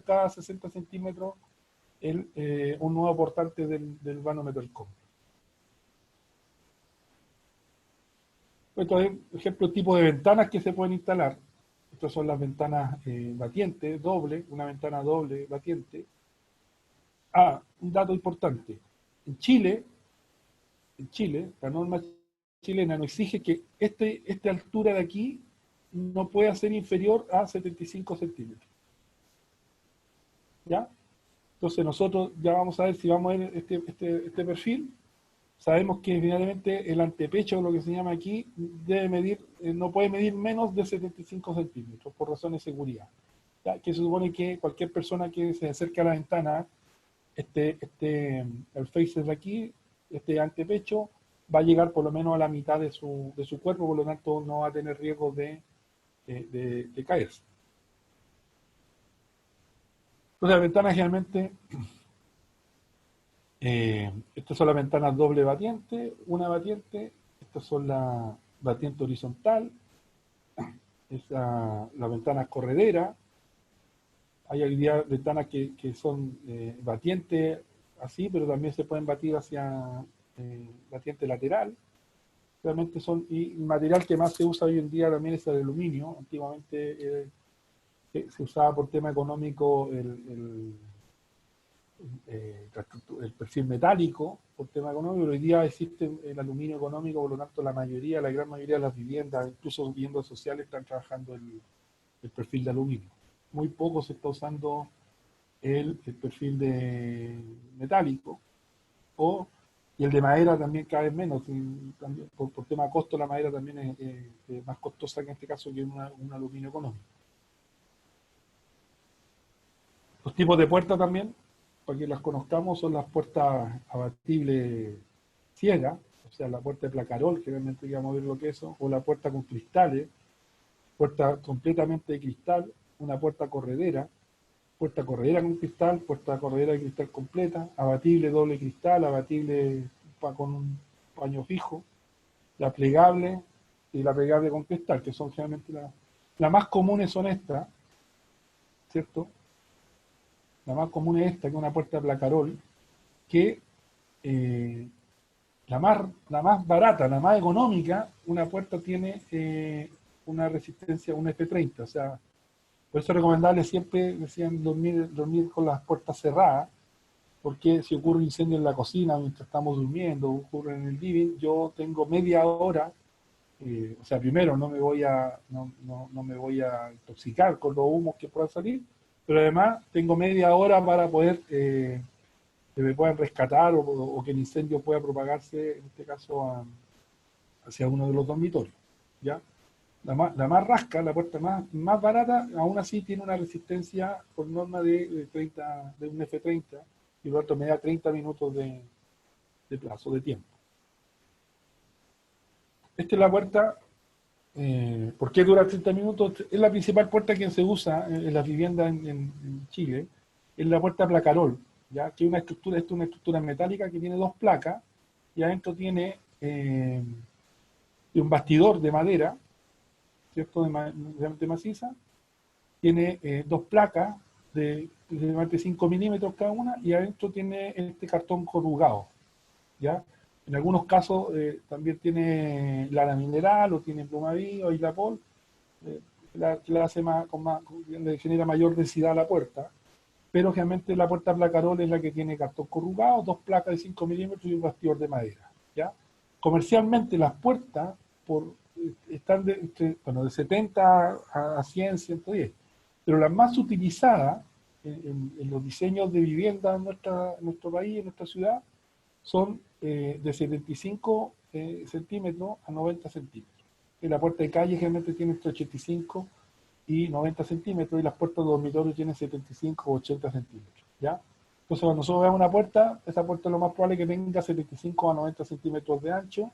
cada 60 centímetros un nuevo portante del vano Metalcom. Esto es, por ejemplo, el tipo de ventanas que se pueden instalar. Estas son las ventanas batientes, doble, una ventana doble batiente. Un dato importante. En Chile, la norma chilena nos exige que esta altura de aquí no pueda ser inferior a 75 centímetros. ¿Ya? Entonces nosotros ya vamos a ver si vamos a ver este perfil. Sabemos que evidentemente el antepecho, lo que se llama aquí, debe medir, no puede medir menos de 75 centímetros por razones de seguridad. ¿Ya? Que se supone que cualquier persona que se acerque a la ventana, el face de aquí, este antepecho, va a llegar por lo menos a la mitad de su cuerpo, por lo tanto no va a tener riesgo de caerse. Entonces, las ventanas generalmente, estas son las ventanas doble batiente, una batiente, estas son la batiente horizontal, las ventanas correderas, hay ventanas que son batientes así, pero también se pueden batir hacia batiente lateral. Realmente y el material que más se usa hoy en día también es el aluminio. Antiguamente se usaba por tema económico el perfil metálico, por tema económico, pero hoy día existe el aluminio económico, por lo tanto la gran mayoría de las viviendas, incluso viviendas sociales, están trabajando el perfil de aluminio. Muy poco se está usando el perfil de metálico, y el de madera también cada vez menos, también, por tema de costo la madera también es más costosa en este caso que un aluminio económico. Los tipos de puertas también, para que las conozcamos, son las puertas abatibles ciegas, o sea, la puerta de placarol, que realmente vamos a ver lo que es eso, o la puerta con cristales, puerta completamente de cristal, una puerta corredera con cristal, puerta corredera de cristal completa, abatible doble cristal, abatible con un paño fijo, la plegable y la plegable con cristal, que son generalmente las más comunes son estas, ¿cierto? La más común es esta, que es una puerta de placarol, que la más barata, la más económica, una puerta tiene una resistencia, un F30, o sea, por eso es recomendable siempre, decían, dormir con las puertas cerradas, porque si ocurre un incendio en la cocina mientras estamos durmiendo, ocurre en el living, yo tengo media hora, o sea, primero no me voy no me voy a intoxicar con los humos que puedan salir, pero además tengo media hora para poder que me puedan rescatar o que el incendio pueda propagarse, en este caso, hacia uno de los dormitorios, ¿ya? La más rasca, la puerta más barata, aún así tiene una resistencia por norma de un F30, y por otro me da 30 minutos de plazo, de tiempo. Esta es la puerta. ¿Por qué dura 30 minutos? Es la principal puerta que se usa en las viviendas en Chile. Es la puerta placarol, ¿ya? Que es una estructura, esto es una estructura metálica que tiene dos placas y adentro tiene un bastidor de madera, ¿cierto? De maciza. Tiene dos placas de 5 milímetros cada una y adentro tiene este cartón corrugado, ¿ya? En algunos casos también tiene lana mineral o tiene plumaví o islapol, que la hace le genera mayor densidad a la puerta, pero generalmente la puerta placarol es la que tiene cartón corrugado, dos placas de 5 milímetros y un bastidor de madera, ¿ya? Comercialmente las puertas están de 70 a 100, 110, pero las más utilizadas en los diseños de vivienda en nuestro país, en nuestra ciudad, son de 75 centímetros a 90 centímetros. Y la puerta de calle generalmente tiene entre 85 y 90 centímetros y las puertas de dormitorio tienen 75 o 80 centímetros, ¿ya? Entonces cuando nosotros veamos una puerta, esa puerta es lo más probable que tenga 75 a 90 centímetros de ancho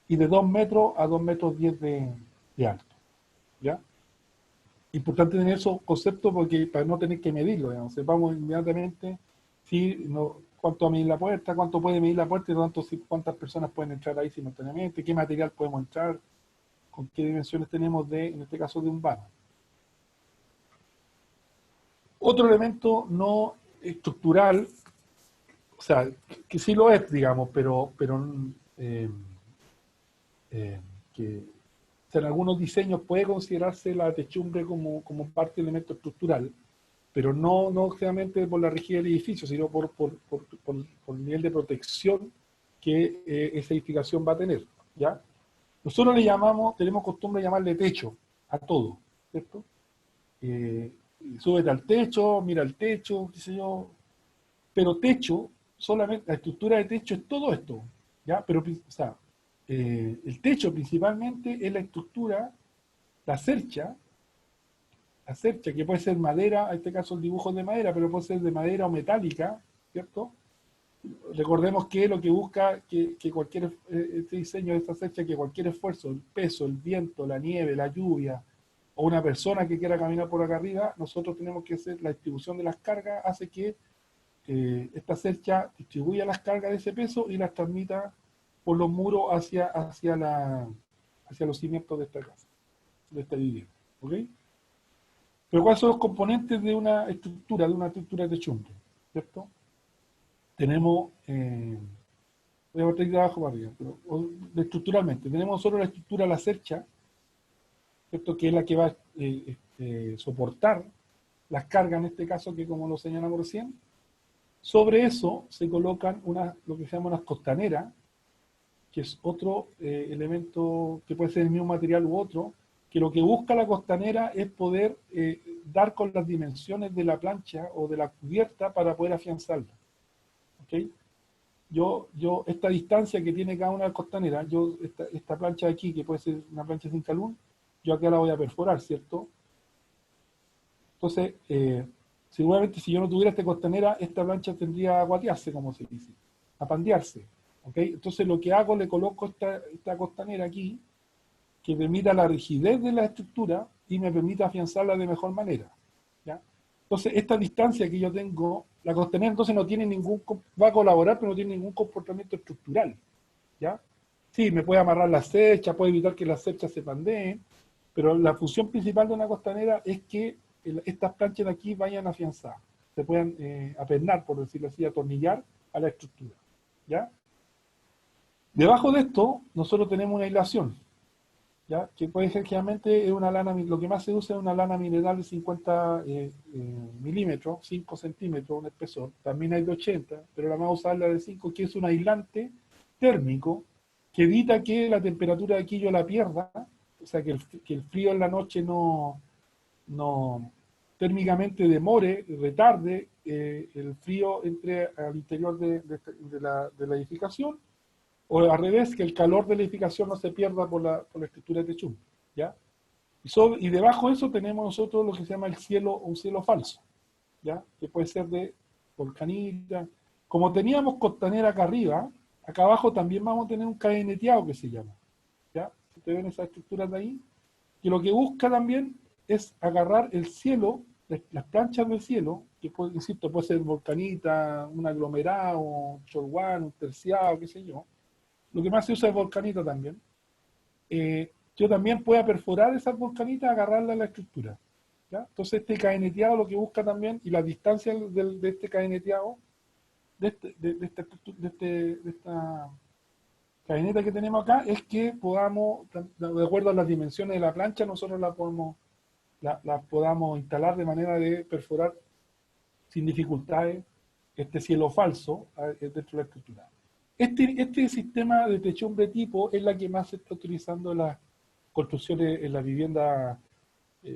y de 2 metros a 2 metros 10 de alto, ¿ya? Importante tener esos conceptos porque para no tener que medirlo, digamos, sepamos inmediatamente si cuánto mide la puerta, cuánto puede medir la puerta y cuántas personas pueden entrar ahí simultáneamente, qué material podemos entrar, con qué dimensiones tenemos en este caso, de un vano. Otro elemento no estructural, o sea, que sí lo es, digamos, pero que en algunos diseños puede considerarse la techumbre como parte del elemento estructural, pero no generalmente por la rigidez del edificio, sino por el nivel de protección que esa edificación va a tener, ¿ya? Nosotros tenemos costumbre de llamarle techo a todo, ¿cierto? Súbete al techo, mira el techo, qué sé yo, pero techo, solamente, la estructura de techo es todo esto, ¿ya? Pero, o sea, el techo principalmente es la estructura, la cercha, que puede ser madera, en este caso el dibujo es de madera, pero puede ser de madera o metálica, ¿cierto? Recordemos que lo que busca que cualquier este diseño de esta cercha, que cualquier esfuerzo, el peso, el viento, la nieve, la lluvia, o una persona que quiera caminar por acá arriba, nosotros tenemos que hacer la distribución de las cargas, hace que esta cercha distribuya las cargas de ese peso y las transmita por los muros hacia los cimientos de esta casa, de esta vivienda, ¿ok? Pero ¿cuáles son los componentes de una estructura de techumbre? ¿Cierto? Tenemos, voy a botar de abajo para arriba, pero estructuralmente, tenemos solo la estructura, la cercha, ¿cierto? Que es la que va a soportar las cargas en este caso, que como lo señalamos recién. Sobre eso se colocan lo que se llama unas costaneras, que es otro elemento que puede ser el mismo material u otro, que lo que busca la costanera es poder dar con las dimensiones de la plancha o de la cubierta para poder afianzarla. ¿Okay? Esta distancia que tiene cada una de las costaneras, esta plancha de aquí, que puede ser una plancha sin calún, yo acá la voy a perforar, ¿cierto? Entonces, seguramente si yo no tuviera esta costanera, esta plancha tendría a guatearse, como se dice, a pandearse. ¿Okay? Entonces lo que hago, le coloco esta costanera aquí, que permita la rigidez de la estructura y me permita afianzarla de mejor manera, ¿ya? Entonces esta distancia que yo tengo, la costanera entonces no tiene va a colaborar, pero no tiene ningún comportamiento estructural, ¿ya? Sí, me puede amarrar la cercha, puede evitar que las cerchas se pandeen, pero la función principal de una costanera es que estas planchas de aquí vayan afianzadas, se puedan apernar, por decirlo así, atornillar a la estructura, ¿ya? Debajo de esto, nosotros tenemos una aislación, ¿ya? Que puede ser generalmente es una lana, lo que más se usa es una lana mineral de 50 milímetros, 5 centímetros, un espesor. También hay de 80, pero la más usada es la de 5, que es un aislante térmico que evita que la temperatura de aquí yo la pierda, o sea, que el frío en la noche no térmicamente demore, retarde el frío entre al interior de la edificación, o al revés, que el calor de la edificación no se pierda por la estructura de techumbre, ¿ya? Y debajo de eso tenemos nosotros lo que se llama el cielo, un cielo falso, ¿ya? Que puede ser de volcanita. Como teníamos costanera acá arriba, acá abajo también vamos a tener un cadeneteado que se llama, ¿ya? Ustedes ven esas estructuras de ahí, que lo que busca también es agarrar el cielo, las planchas del cielo, que insisto, puede ser volcanita, un aglomerado, un cholguán, un terciado, qué sé yo. Lo que más se usa es volcanita también. Yo también pueda perforar esas volcanitas, agarrarla a la estructura. ¿Ya? Entonces este cadeneteado lo que busca también, y la distancia de este cadeneteado, de esta cadeneta que tenemos acá, es que podamos, de acuerdo a las dimensiones de la plancha, nosotros la podamos instalar de manera de perforar sin dificultades este cielo falso dentro de la estructura. Este sistema de techumbre tipo es la que más se está utilizando en las construcciones, en las viviendas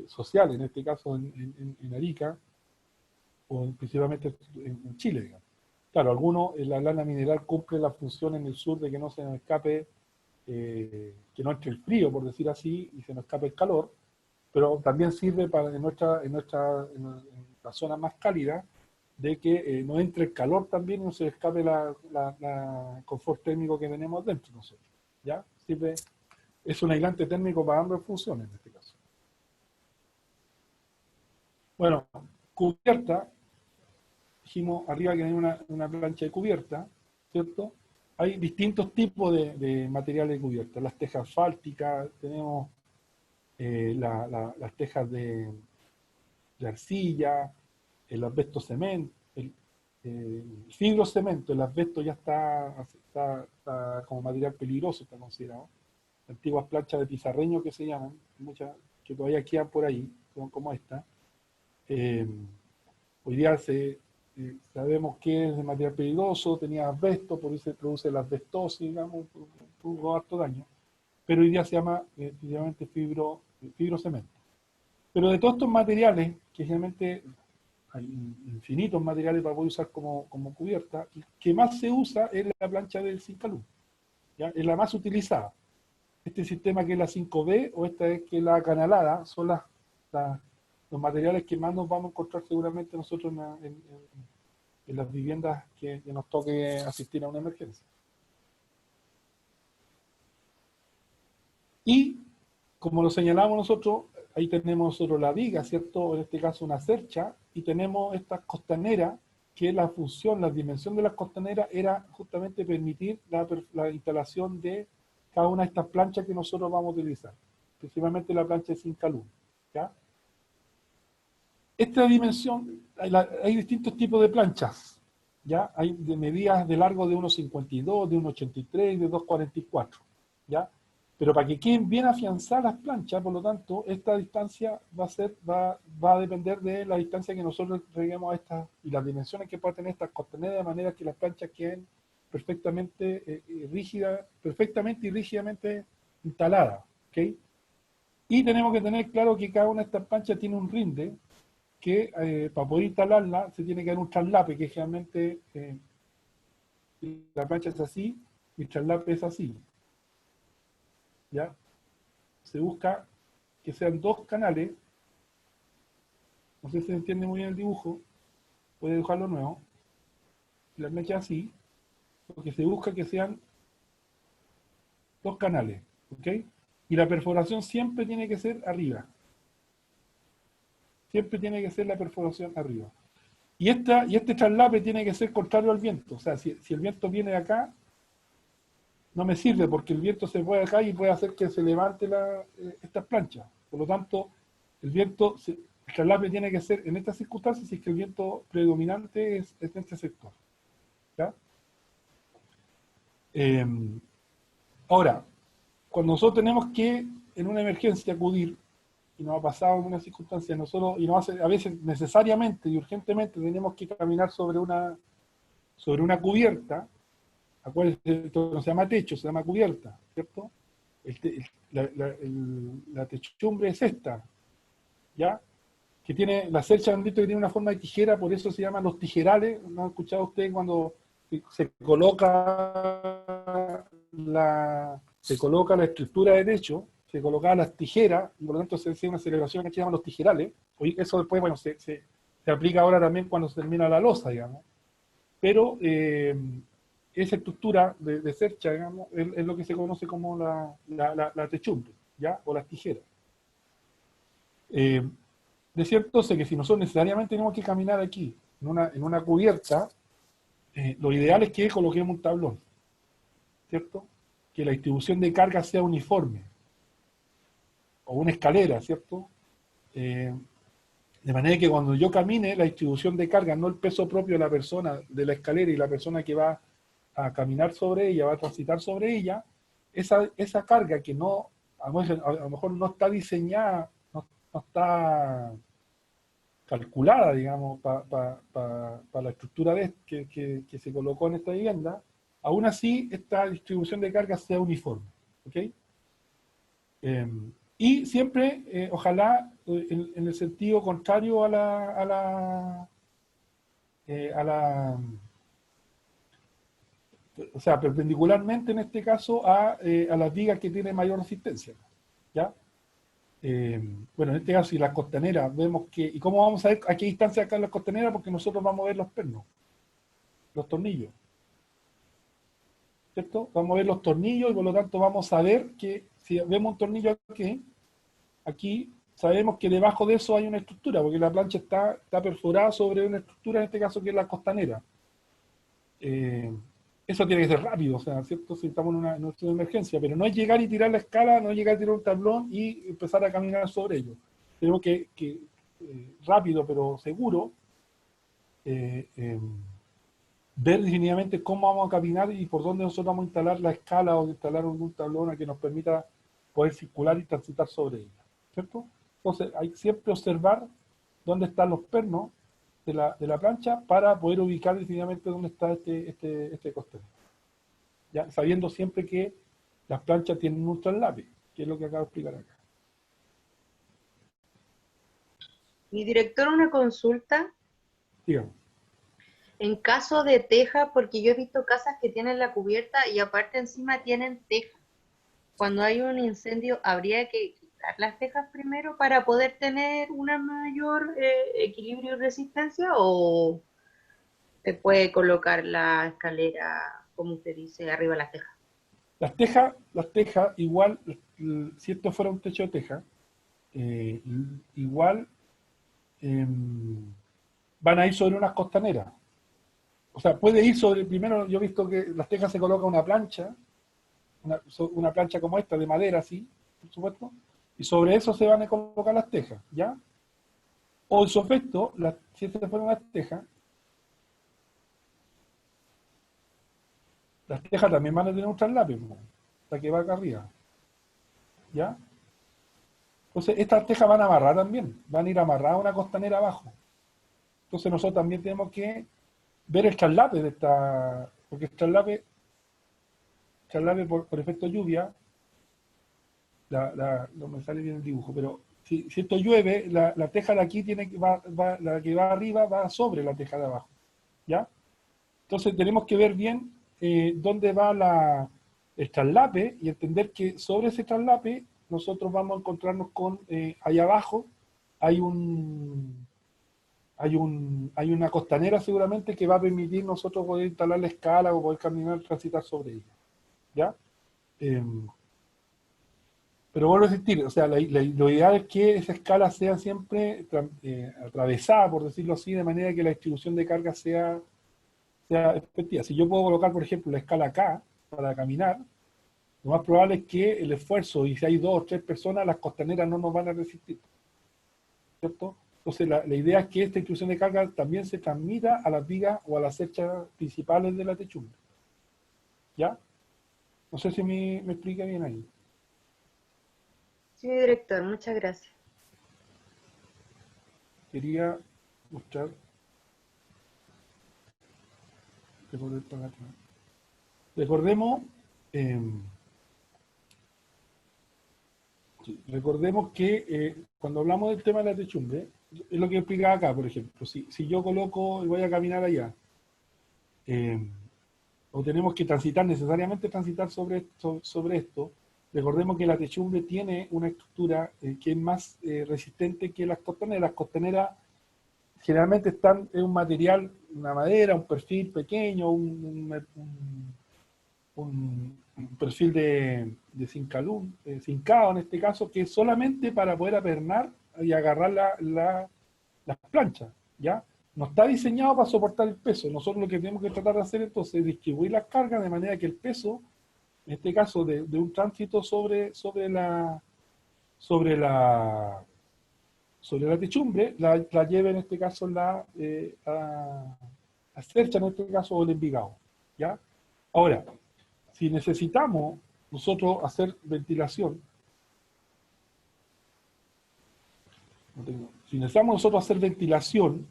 sociales, en este caso en Arica, o principalmente en Chile, digamos. Claro, algunos, la lana mineral cumple la función en el sur de que no se nos escape, que no entre el frío, por decir así, y se nos escape el calor, pero también sirve para en la zona más cálida de que no entre el calor también y no se escape la confort térmico que tenemos dentro nosotros. ¿Ya? Sirve, es un aislante térmico para ambas funciones en este caso. Bueno, cubierta, dijimos arriba que hay una plancha de cubierta, ¿cierto? Hay distintos tipos de materiales de cubierta. Las tejas asfálticas, tenemos las tejas de arcilla, el asbesto cemento, el fibrocemento, el asbesto ya está como material peligroso, está considerado. Antiguas planchas de pizarreño que se llaman, muchas que todavía quedan por ahí, como esta. Eh, Hoy día sabemos que es de material peligroso, tenía asbesto, por eso se produce la asbestosis, digamos, tuvo harto daño. Pero hoy día se llama efectivamente fibrocemento. Pero de todos estos materiales, que generalmente hay infinitos materiales para poder usar como cubierta, el que más se usa es la plancha del Zincalum, ¿ya? Es la más utilizada. Este sistema que es la 5B o esta es que es la acanalada son los materiales que más nos vamos a encontrar seguramente nosotros en las viviendas que nos toque asistir a una emergencia. Y, como lo señalamos nosotros, ahí tenemos nosotros la viga, ¿cierto? En este caso una cercha, y tenemos estas costaneras, que la función, la dimensión de las costaneras era justamente permitir la instalación de cada una de estas planchas que nosotros vamos a utilizar, principalmente la plancha de Zincalum, ¿ya? Esta dimensión, hay distintos tipos de planchas, ¿ya? Hay de medidas de largo de 1,52, de 1,83 y de 2,44, ¿ya? Pero para que queden bien afianzadas las planchas, por lo tanto, esta distancia va a depender de la distancia que nosotros entreguemos a estas y las dimensiones que pueda tener estas costaneras, de manera que las planchas queden perfectamente rígidas, perfectamente y rígidamente instaladas, ¿ok? Y tenemos que tener claro que cada una de estas planchas tiene un rinde, que para poder instalarla se tiene que dar un traslape, que generalmente la plancha es así y el traslape es así. ¿Ya? Se busca que sean dos canales, no sé si se entiende muy bien el dibujo, puede dibujarlo nuevo, la plancha así, porque se busca que sean dos canales, ¿ok? Y la perforación siempre tiene que ser arriba, siempre tiene que ser la perforación arriba. Y este traslape tiene que ser contrario al viento, o sea, si el viento viene de acá, no me sirve porque el viento se puede acá y puede hacer que se levante estas planchas. Por lo tanto, el traslape tiene que ser en estas circunstancias si es que el viento predominante es en este sector. ¿Ya? Ahora, cuando nosotros tenemos que en una emergencia acudir, y nos ha pasado en una circunstancia, nosotros, y nos hace, a veces necesariamente y urgentemente tenemos que caminar sobre una cubierta. Acuérdense, esto no se llama techo, se llama cubierta, ¿cierto? La techumbre es esta, ¿ya? Que tiene, la cercha han visto que tiene una forma de tijera, por eso se llaman los tijerales. ¿No han escuchado ustedes cuando se coloca la estructura de techo, se colocaban las tijeras, y por lo tanto se hacía una celebración que se llaman los tijerales? Hoy eso después, bueno, se aplica ahora también cuando se termina la losa, digamos. Pero esa estructura de cercha, digamos, es lo que se conoce como la techumbre, ¿ya? O las tijeras. De cierto, sé que si nosotros necesariamente tenemos que caminar aquí, en una cubierta, lo ideal es que coloquemos un tablón, ¿cierto? Que la distribución de carga sea uniforme, o una escalera, ¿cierto? De manera que cuando yo camine, la distribución de carga, no el peso propio de la persona, de la escalera y la persona que va a caminar sobre ella, va a transitar sobre ella, esa carga que no, a lo mejor no está diseñada, no está calculada, digamos, para la estructura que se colocó en esta vivienda, aún así esta distribución de carga sea uniforme, ¿ok? Y siempre, ojalá, en el sentido contrario o sea, perpendicularmente en este caso a las vigas que tienen mayor resistencia, ¿ya? Bueno, en este caso, si las costaneras vemos que, ¿y cómo vamos a ver a qué distancia acá las costaneras? Porque nosotros vamos a ver los pernos, los tornillos, ¿cierto? Vamos a ver los tornillos y por lo tanto vamos a ver que si vemos un tornillo aquí sabemos que debajo de eso hay una estructura, porque la plancha está perforada sobre una estructura, en este caso que es la costanera. Eso tiene que ser rápido, o sea, ¿cierto? Si estamos en una situación de emergencia, pero no es llegar y tirar la escala, no es llegar a tirar un tablón y empezar a caminar sobre ello. Tenemos que rápido, pero seguro, ver definitivamente cómo vamos a caminar y por dónde nosotros vamos a instalar la escala o instalar un tablón a que nos permita poder circular y transitar sobre ella, ¿cierto? Entonces, hay que siempre observar dónde están los pernos de la plancha para poder ubicar definitivamente dónde está este costero. ¿Ya? Sabiendo siempre que las planchas tienen un traslape, que es lo que acabo de explicar acá. Mi director, una consulta. Digamos. En caso de teja, porque yo he visto casas que tienen la cubierta y aparte encima tienen teja. Cuando hay un incendio, ¿habría que quitar las tejas primero para poder tener una mayor equilibrio y resistencia? ¿O se puede colocar la escalera, como usted dice, arriba de las tejas? Las tejas, igual, si esto fuera un techo de teja, igual van a ir sobre unas costaneras. O sea, puede ir sobre, primero yo he visto que las tejas se coloca una plancha como esta, de madera, así, por supuesto, y sobre eso se van a colocar las tejas, ¿ya? O en su efecto, si estas fueran las tejas también van a tener un traslape, la que va acá arriba, ¿ya? Entonces, estas tejas van a amarrar también, van a ir amarradas a una costanera abajo. Entonces, nosotros también tenemos que ver el traslape de esta, porque el traslape por efecto lluvia, no me sale bien el dibujo, pero si esto llueve, la teja de aquí la que va arriba va sobre la teja de abajo, ¿ya? Entonces tenemos que ver bien dónde va el traslape y entender que sobre ese traslape nosotros vamos a encontrarnos con, ahí abajo hay una costanera seguramente que va a permitir nosotros poder instalar la escala o poder caminar, transitar sobre ella, ¿ya? Pero vuelvo a insistir, o sea, lo ideal es que esa escala sea siempre atravesada, por decirlo así, de manera que la distribución de carga sea efectiva. Si yo puedo colocar, por ejemplo, la escala acá para caminar, lo más probable es que el esfuerzo, y si hay 2 o 3 personas, las costaneras no nos van a resistir, ¿cierto? Entonces la idea es que esta distribución de carga también se transmita a las vigas o a las cerchas principales de la techumbre, ¿ya? No sé si me explica bien ahí. Sí, director, muchas gracias. Quería mostrar, recordemos, sí, recordemos que cuando hablamos del tema de la techumbre, es lo que explicaba acá, por ejemplo, si yo coloco y voy a caminar allá, eh, o tenemos que transitar, necesariamente transitar sobre esto, recordemos que la techumbre tiene una estructura que es más resistente que las costaneras. Las costaneras generalmente están en un material, una madera, un perfil pequeño, un perfil de cincalún, cincado en este caso, que es solamente para poder apernar y agarrar las planchas, ¿ya? No está diseñado para soportar el peso. Nosotros lo que tenemos que tratar de hacer entonces es distribuir las cargas de manera que el peso, en este caso de un tránsito sobre la techumbre, la lleve en este caso la cercha, en este caso, o el envigado, ¿ya? Ahora, si necesitamos nosotros hacer ventilación, si necesitamos nosotros hacer ventilación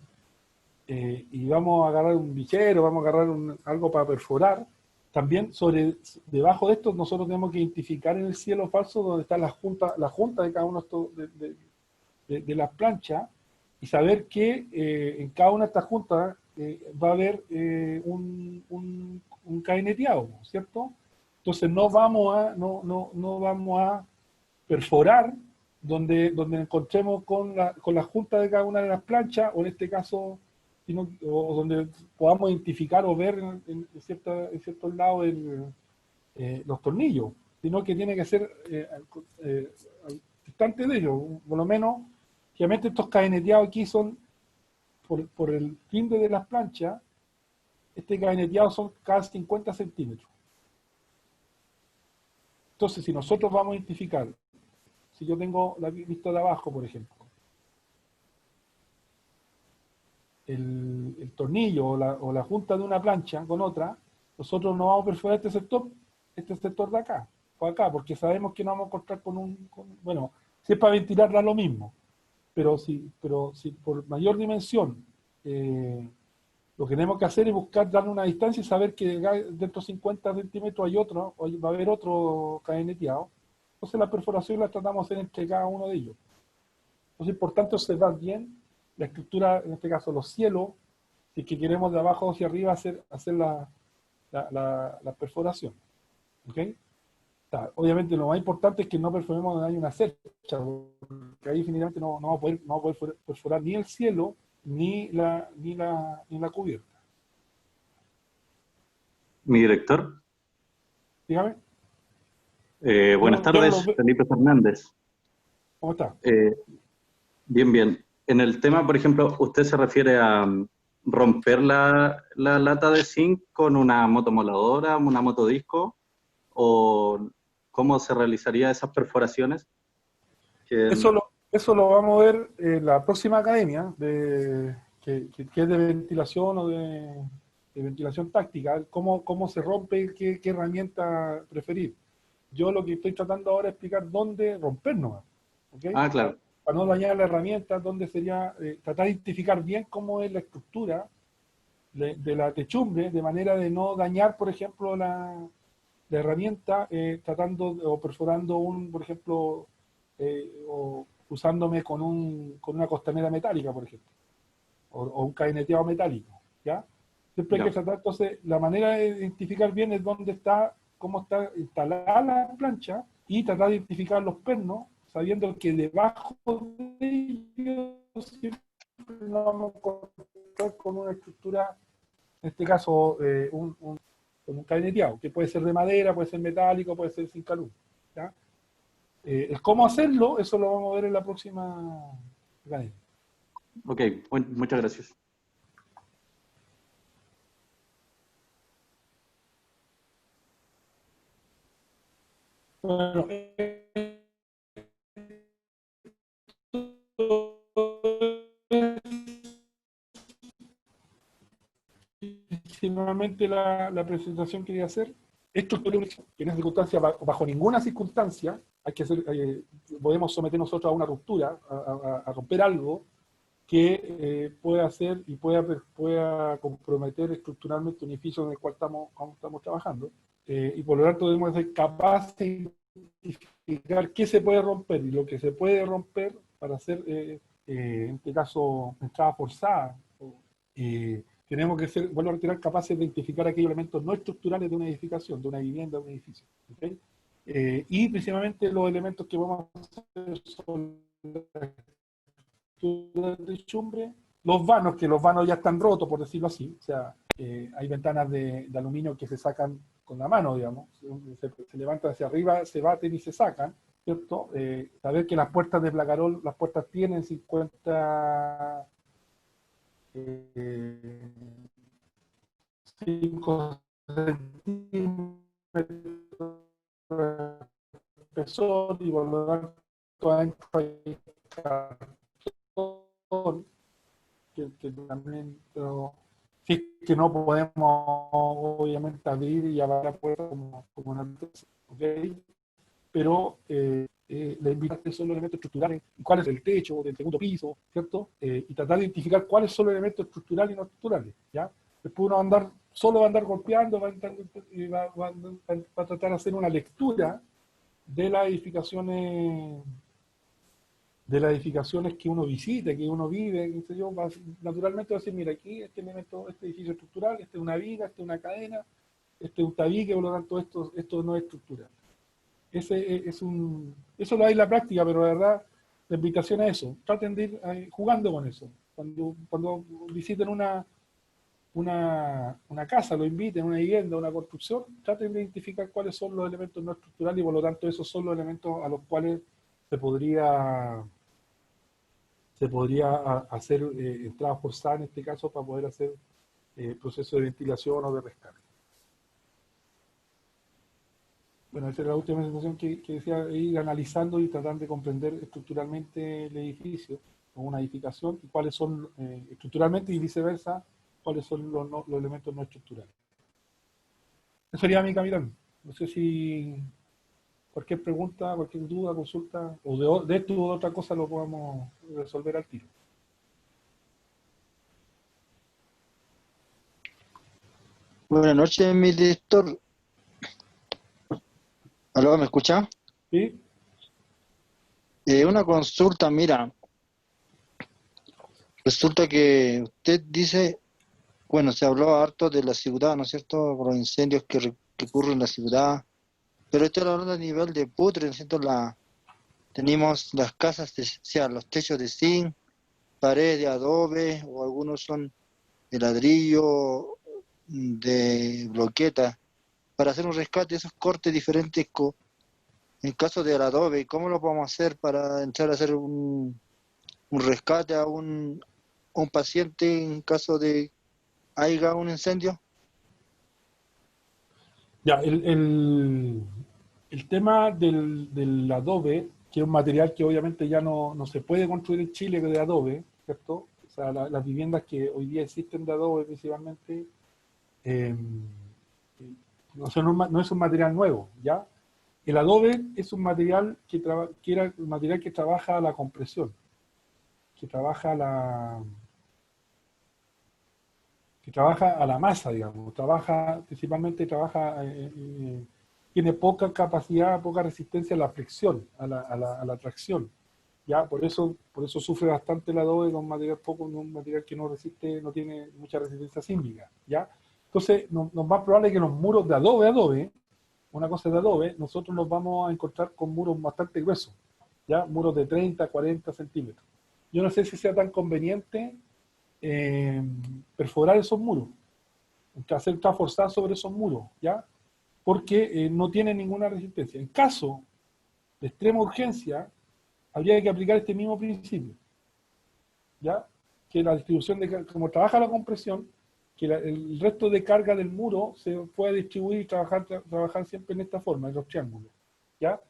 y vamos a agarrar un bichero, vamos a agarrar algo para perforar, también debajo de esto nosotros tenemos que identificar en el cielo falso donde está la junta de cada uno de las planchas y saber que en cada una de estas juntas va a haber un cadeneteado, ¿cierto? Entonces no vamos a perforar donde encontremos con la junta de cada una de las planchas, o en este caso, o donde podamos identificar o ver en ciertos lados los tornillos, sino que tiene que ser al distante de ellos, por lo menos. Obviamente estos cadeneteados aquí son por el timbre de las planchas, este cadeneteado son cada 50 centímetros. Entonces, si nosotros vamos a identificar, si yo tengo la vista de abajo, por ejemplo, el tornillo o la junta de una plancha con otra, nosotros no vamos a perforar este sector de acá, o acá, porque sabemos que no vamos a encontrar bueno, si es para ventilar da lo mismo, pero si por mayor dimensión lo que tenemos que hacer es buscar darle una distancia y saber que dentro de 50 centímetros hay otro, va a haber otro cadeneteado. Entonces la perforación la tratamos de hacer entre cada uno de ellos. Entonces es importante observar bien la estructura, en este caso los cielos, si es que queremos de abajo hacia arriba hacer la perforación. ¿Ok? Obviamente lo más importante es que no perforemos donde hay una cercha, porque ahí definitivamente no vamos a poder perforar ni el cielo ni la cubierta. Mi director. Dígame. Buenas tardes, Felipe Fernández. ¿Cómo está? Bien, bien. En el tema, por ejemplo, ¿usted se refiere a romper la lata de zinc con una motomoladora, una motodisco? ¿O cómo se realizaría esas perforaciones? Eso lo vamos a ver en la próxima academia, que es de ventilación o de ventilación táctica, cómo se rompe, qué herramienta preferir. Yo lo que estoy tratando ahora es explicar dónde rompernos, ¿okay? Ah, claro. Para no dañar la herramienta, dónde sería tratar de identificar bien cómo es la estructura de la techumbre, de manera de no dañar, por ejemplo, la herramienta tratando o perforando por ejemplo, o usándome con una costanera metálica, por ejemplo, o un cadeneteado metálico, ¿ya? Siempre hay que tratar, entonces, la manera de identificar bien es dónde está, cómo está instalada la plancha, y tratar de identificar los pernos, sabiendo que debajo de ellos siempre nos vamos a encontrar con una estructura, en este caso, con un cadeneteado, que puede ser de madera, puede ser metálico, puede ser sin calum, ¿ya? El cómo hacerlo, eso lo vamos a ver en la próxima academia. Ok, muchas gracias. Bueno, nuevamente la presentación que quería hacer. Esto que en esa circunstancia, bajo ninguna circunstancia, hay que hacer, podemos someter nosotros a una ruptura, a romper algo que pueda hacer y pueda comprometer estructuralmente un edificio en el cual estamos trabajando. Y por lo tanto debemos ser capaces de identificar qué se puede romper y lo que se puede romper para hacer, en este caso, entrada forzada. Tenemos que ser, vuelvo a retirar, capaces de identificar aquellos elementos no estructurales de una edificación, de una vivienda, de un edificio. ¿Okay? Y principalmente los elementos que vamos a hacer son de techumbre, los vanos, que los vanos ya están rotos, por decirlo así, o sea, hay ventanas de aluminio que se sacan con la mano, digamos, se levantan hacia arriba, se baten y se sacan, ¿cierto? Saber que las puertas de placarol, las puertas tienen 50 5 centímetros de espesor y por lo tanto adentro hay cartón que también, pero si es que no podemos obviamente abrir y abrir la puerta como una ¿ok? Pero la invitación son los elementos estructurales, cuál es el techo del segundo piso, ¿cierto? Y tratar de identificar cuáles son los elementos estructurales y no estructurales, ¿ya? Después uno va a andar golpeando, va a tratar de hacer una lectura de las edificaciones que uno visita, que uno vive, qué sé yo, naturalmente va a decir, mira, aquí este elemento, este edificio estructural, este es una viga, este es una cadena, este es un tabique, por lo tanto esto no es estructural. Eso lo hay en la práctica, pero la verdad, la invitación es eso. Traten de ir jugando con eso. Cuando visiten una casa, lo inviten, una vivienda, una construcción, traten de identificar cuáles son los elementos no estructurales y por lo tanto esos son los elementos a los cuales se podría hacer entrada forzada en este caso para poder hacer proceso de ventilación o de rescate. Bueno, esa era la última sensación que decía, ir analizando y tratando de comprender estructuralmente el edificio o una edificación y cuáles son estructuralmente y viceversa, cuáles son los elementos no estructurales. Ese sería mi capitán. No sé si cualquier pregunta, cualquier duda, consulta, o de esto o de otra cosa lo podemos resolver al tiro. Buenas noches, mi director. ¿Aló, me escucha? ¿Sí? Una consulta, mira. Resulta que usted dice, bueno, se habló harto de la ciudad, ¿no es cierto? Por los incendios que ocurren en la ciudad. Pero estoy hablando a nivel de putre, ¿no es cierto? Tenemos las casas, o sea, los techos de zinc, paredes de adobe, o algunos son de ladrillo, de bloqueta, para hacer un rescate de esos cortes diferentes en caso del adobe. ¿Cómo lo podemos hacer para entrar a hacer un rescate a un paciente en caso de haya un incendio? Ya, el tema del adobe, que es un material que obviamente ya no se puede construir en Chile de adobe, ¿cierto? O sea, las viviendas que hoy día existen de adobe principalmente, no es un material nuevo, ¿ya? El adobe es un material era un material que trabaja a la compresión, que trabaja a la masa, digamos, principalmente tiene poca capacidad, poca resistencia a la fricción, a la tracción, ¿ya? Por eso sufre bastante el adobe, un material que no tiene mucha resistencia sísmica, ¿ya? Entonces, lo más probable es que los muros de adobe, una cosa es de adobe, nosotros nos vamos a encontrar con muros bastante gruesos, ¿ya? Muros de 30, 40 centímetros. Yo no sé si sea tan conveniente perforar esos muros, hacer entrada forzada sobre esos muros, ¿ya? Porque no tienen ninguna resistencia. En caso de extrema urgencia, habría que aplicar este mismo principio, ¿ya? Que la distribución como trabaja la compresión, que el resto de carga del muro se pueda distribuir y trabajar siempre en esta forma, en los triángulos, ¿ya?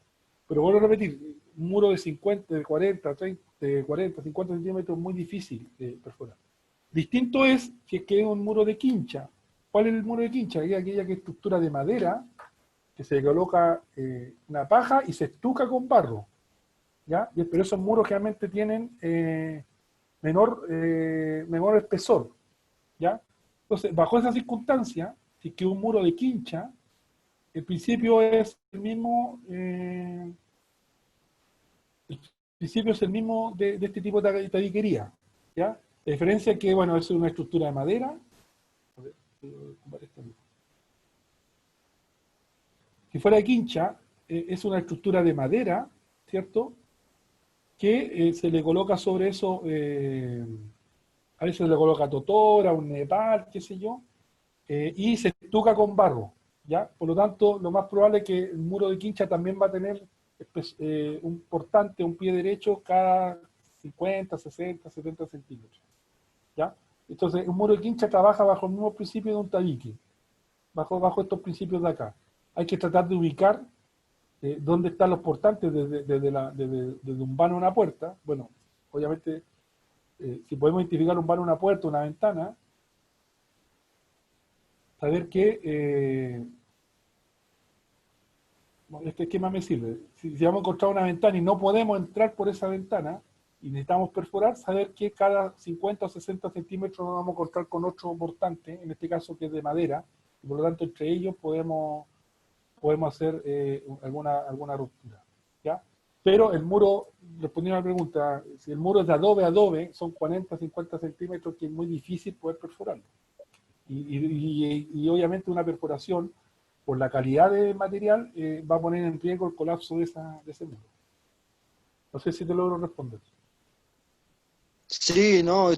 Pero vuelvo a repetir, un muro de 50, de 40, 30, de 40, 50 centímetros es muy difícil de perforar. Distinto es si es que es un muro de quincha. ¿Cuál es el muro de quincha? Es aquella que es estructura de madera, que se coloca una paja y se estuca con barro, ¿ya? Pero esos muros generalmente tienen menor espesor, ¿ya? Entonces, bajo esa circunstancia, si es que un muro de quincha, el principio es el mismo, de este tipo de tabiquería, ¿ya? La diferencia es que, bueno, es una estructura de madera. A ver, si fuera de quincha, es una estructura de madera, ¿cierto? Que se le coloca sobre eso, a veces se le coloca totora, un nepal, qué sé yo, y se estuca con barro, ¿ya? Por lo tanto, lo más probable es que el muro de quincha también va a tener un portante, un pie derecho cada 50, 60, 70 centímetros, ¿ya? Entonces, un muro de quincha trabaja bajo el mismo principio de un tabique, bajo estos principios de acá. Hay que tratar de ubicar dónde están los portantes desde un vano a una puerta. Bueno, obviamente, si podemos identificar un vano a una puerta, una ventana, saber que este esquema me sirve. Si vamos a encontrar una ventana y no podemos entrar por esa ventana y necesitamos perforar, saber que cada 50 o 60 centímetros nos vamos a encontrar con otro portante, en este caso que es de madera, y por lo tanto entre ellos podemos hacer alguna ruptura, ¿ya? Pero el muro, respondiendo a la pregunta, si el muro es de adobe a adobe, son 40, 50 centímetros, que es muy difícil poder perforarlo. Y obviamente una perforación, por la calidad del material, va a poner en riesgo el colapso de ese muro. No sé si te logro responder. Sí, no,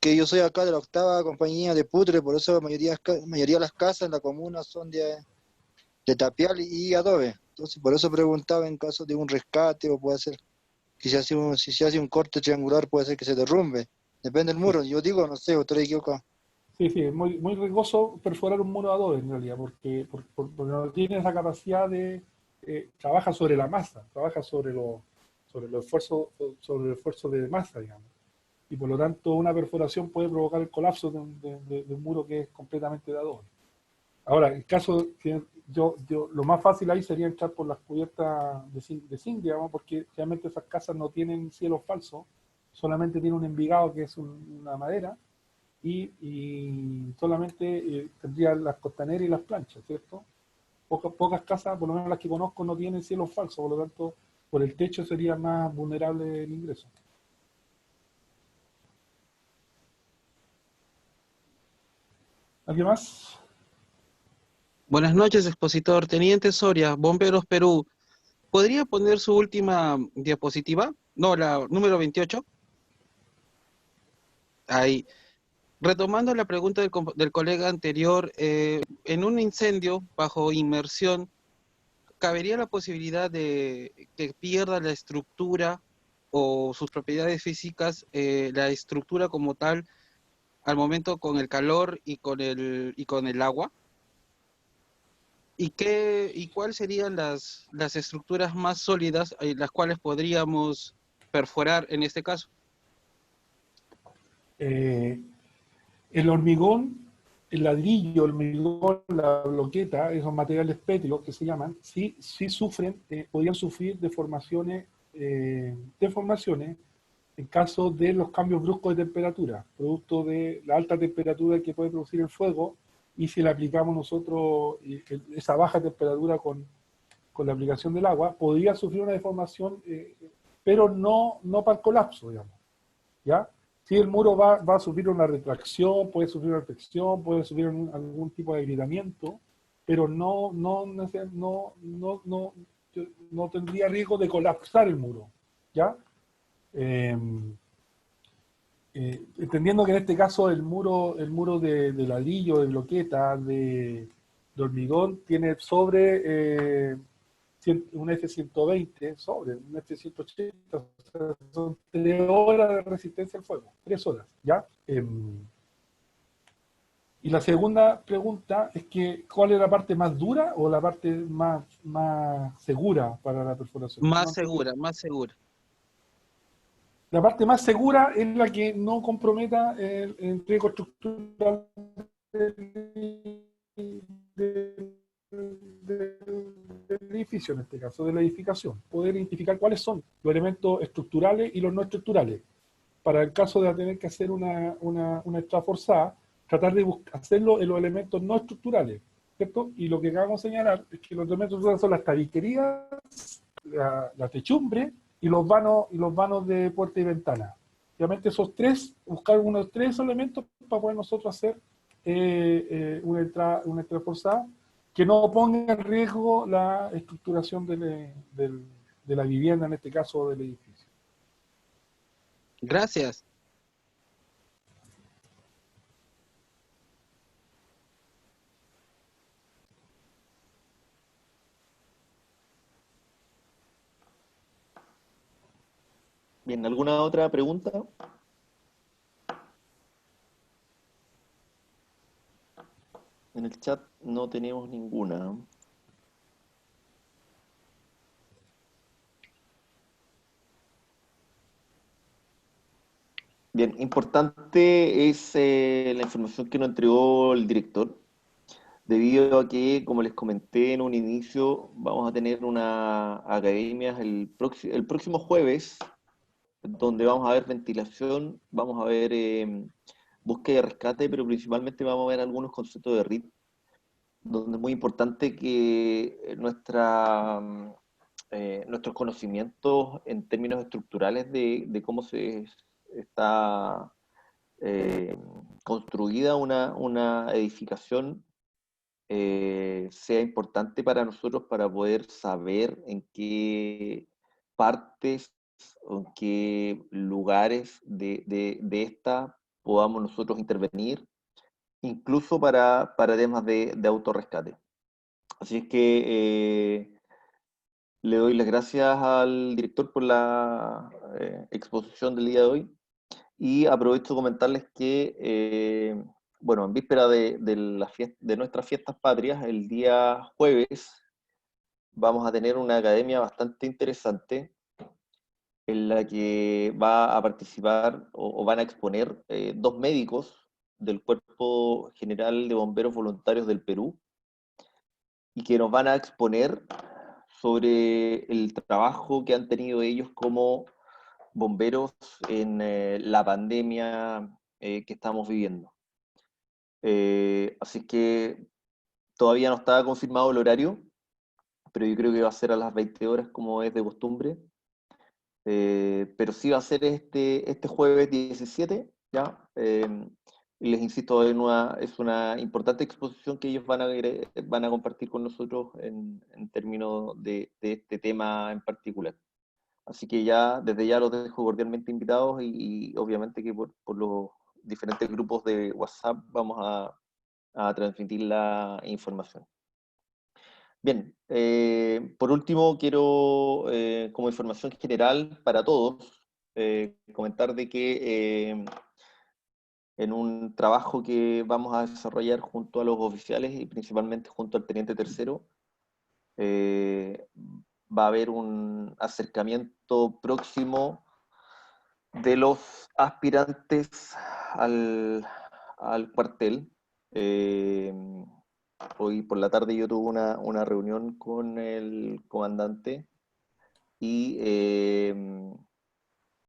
que yo soy acá de la octava compañía de Putre, por eso la mayoría de las casas en la comuna son de tapial y adobe. Entonces, por eso preguntaba en caso de un rescate, o puede ser que si se hace un corte triangular, puede ser que se derrumbe. Depende del muro. Yo digo, no sé, otra equivocado. Sí, es muy, muy riesgoso perforar un muro de adobe en realidad, porque no tiene esa capacidad de, trabaja sobre la masa, trabaja sobre el esfuerzo de masa, digamos. Y por lo tanto una perforación puede provocar el colapso de un muro que es completamente de adobe. Ahora, en caso, lo más fácil ahí sería entrar por las cubiertas de zinc, digamos, porque realmente esas casas no tienen cielo falso, solamente tienen un envigado que es una madera, y solamente tendría las costaneras y las planchas, ¿cierto? Pocas casas, por lo menos las que conozco, no tienen cielo falso, por lo tanto, por el techo sería más vulnerable el ingreso. ¿Alguien más? Buenas noches, expositor. Teniente Soria, Bomberos Perú. ¿Podría poner su última diapositiva? No, la número 28. Ahí. Retomando la pregunta del colega anterior, en un incendio bajo inmersión, ¿cabería la posibilidad de que pierda la estructura o sus propiedades físicas, la estructura como tal, al momento con el calor y con el agua? ¿Y cuáles serían las estructuras más sólidas las cuales podríamos perforar en este caso? El hormigón, el ladrillo, el hormigón, la bloqueta, esos materiales pétreos que se llaman, sí sufren, podrían sufrir deformaciones en caso de los cambios bruscos de temperatura, producto de la alta temperatura que puede producir el fuego, y si le aplicamos nosotros esa baja temperatura con la aplicación del agua, podría sufrir una deformación, pero no para el colapso, digamos, ¿ya? Si el muro va a sufrir una retracción, puede sufrir una retracción, puede sufrir algún tipo de agrietamiento, pero no tendría riesgo de colapsar el muro, ¿ya? Entendiendo que en este caso el muro de ladrillo, de bloqueta, de hormigón, tiene sobre un F-120, sobre un F-180, o sea, son 3 horas de resistencia al fuego, 3 horas, ¿ya? Y la segunda pregunta es que, ¿cuál es la parte más dura o la parte más segura para la perforación? Más segura, más segura. La parte más segura es la que no comprometa el riesgo estructural del edificio, en este caso de la edificación, poder identificar cuáles son los elementos estructurales y los no estructurales. Para el caso de tener que hacer una extra forzada, tratar de hacerlo en los elementos no estructurales, ¿cierto? Y lo que acabamos de señalar es que los elementos estructurales son las tabiquerías, la techumbre y los vanos de puerta y ventana. Obviamente esos tres, buscar unos tres elementos para poder nosotros hacer una entrada forzada que no ponga en riesgo la estructuración de la vivienda, en este caso del edificio. Gracias. Bien, ¿alguna otra pregunta? En el chat no tenemos ninguna. Bien, importante es la información que nos entregó el director, debido a que, como les comenté en un inicio, vamos a tener una academia el próximo jueves, donde vamos a ver ventilación, vamos a ver búsqueda y rescate, pero principalmente vamos a ver algunos conceptos de RIT, donde es muy importante que nuestros conocimientos en términos estructurales de cómo se está construida una edificación sea importante para nosotros para poder saber en qué partes o en qué lugares de esta podamos nosotros intervenir, incluso para temas de autorrescate. Así es que le doy las gracias al director por la exposición del día de hoy y aprovecho de comentarles que, bueno, en víspera de nuestras fiestas patrias, el día jueves vamos a tener una academia bastante interesante en la que va a participar o van a exponer dos médicos del Cuerpo General de Bomberos Voluntarios del Perú, y que nos van a exponer sobre el trabajo que han tenido ellos como bomberos en la pandemia que estamos viviendo. Así que todavía no está confirmado el horario, pero yo creo que va a ser a las 20 horas como es de costumbre. Pero sí va a ser este jueves 17, ¿ya? Y les insisto, es una importante exposición que ellos van a compartir con nosotros en términos de este tema en particular. Así que desde ya los dejo cordialmente invitados y obviamente que por los diferentes grupos de WhatsApp vamos a transmitir la información. Bien, por último quiero, como información general para todos, comentar de que en un trabajo que vamos a desarrollar junto a los oficiales y principalmente junto al teniente tercero, va a haber un acercamiento próximo de los aspirantes al cuartel. Hoy por la tarde yo tuve una reunión con el comandante y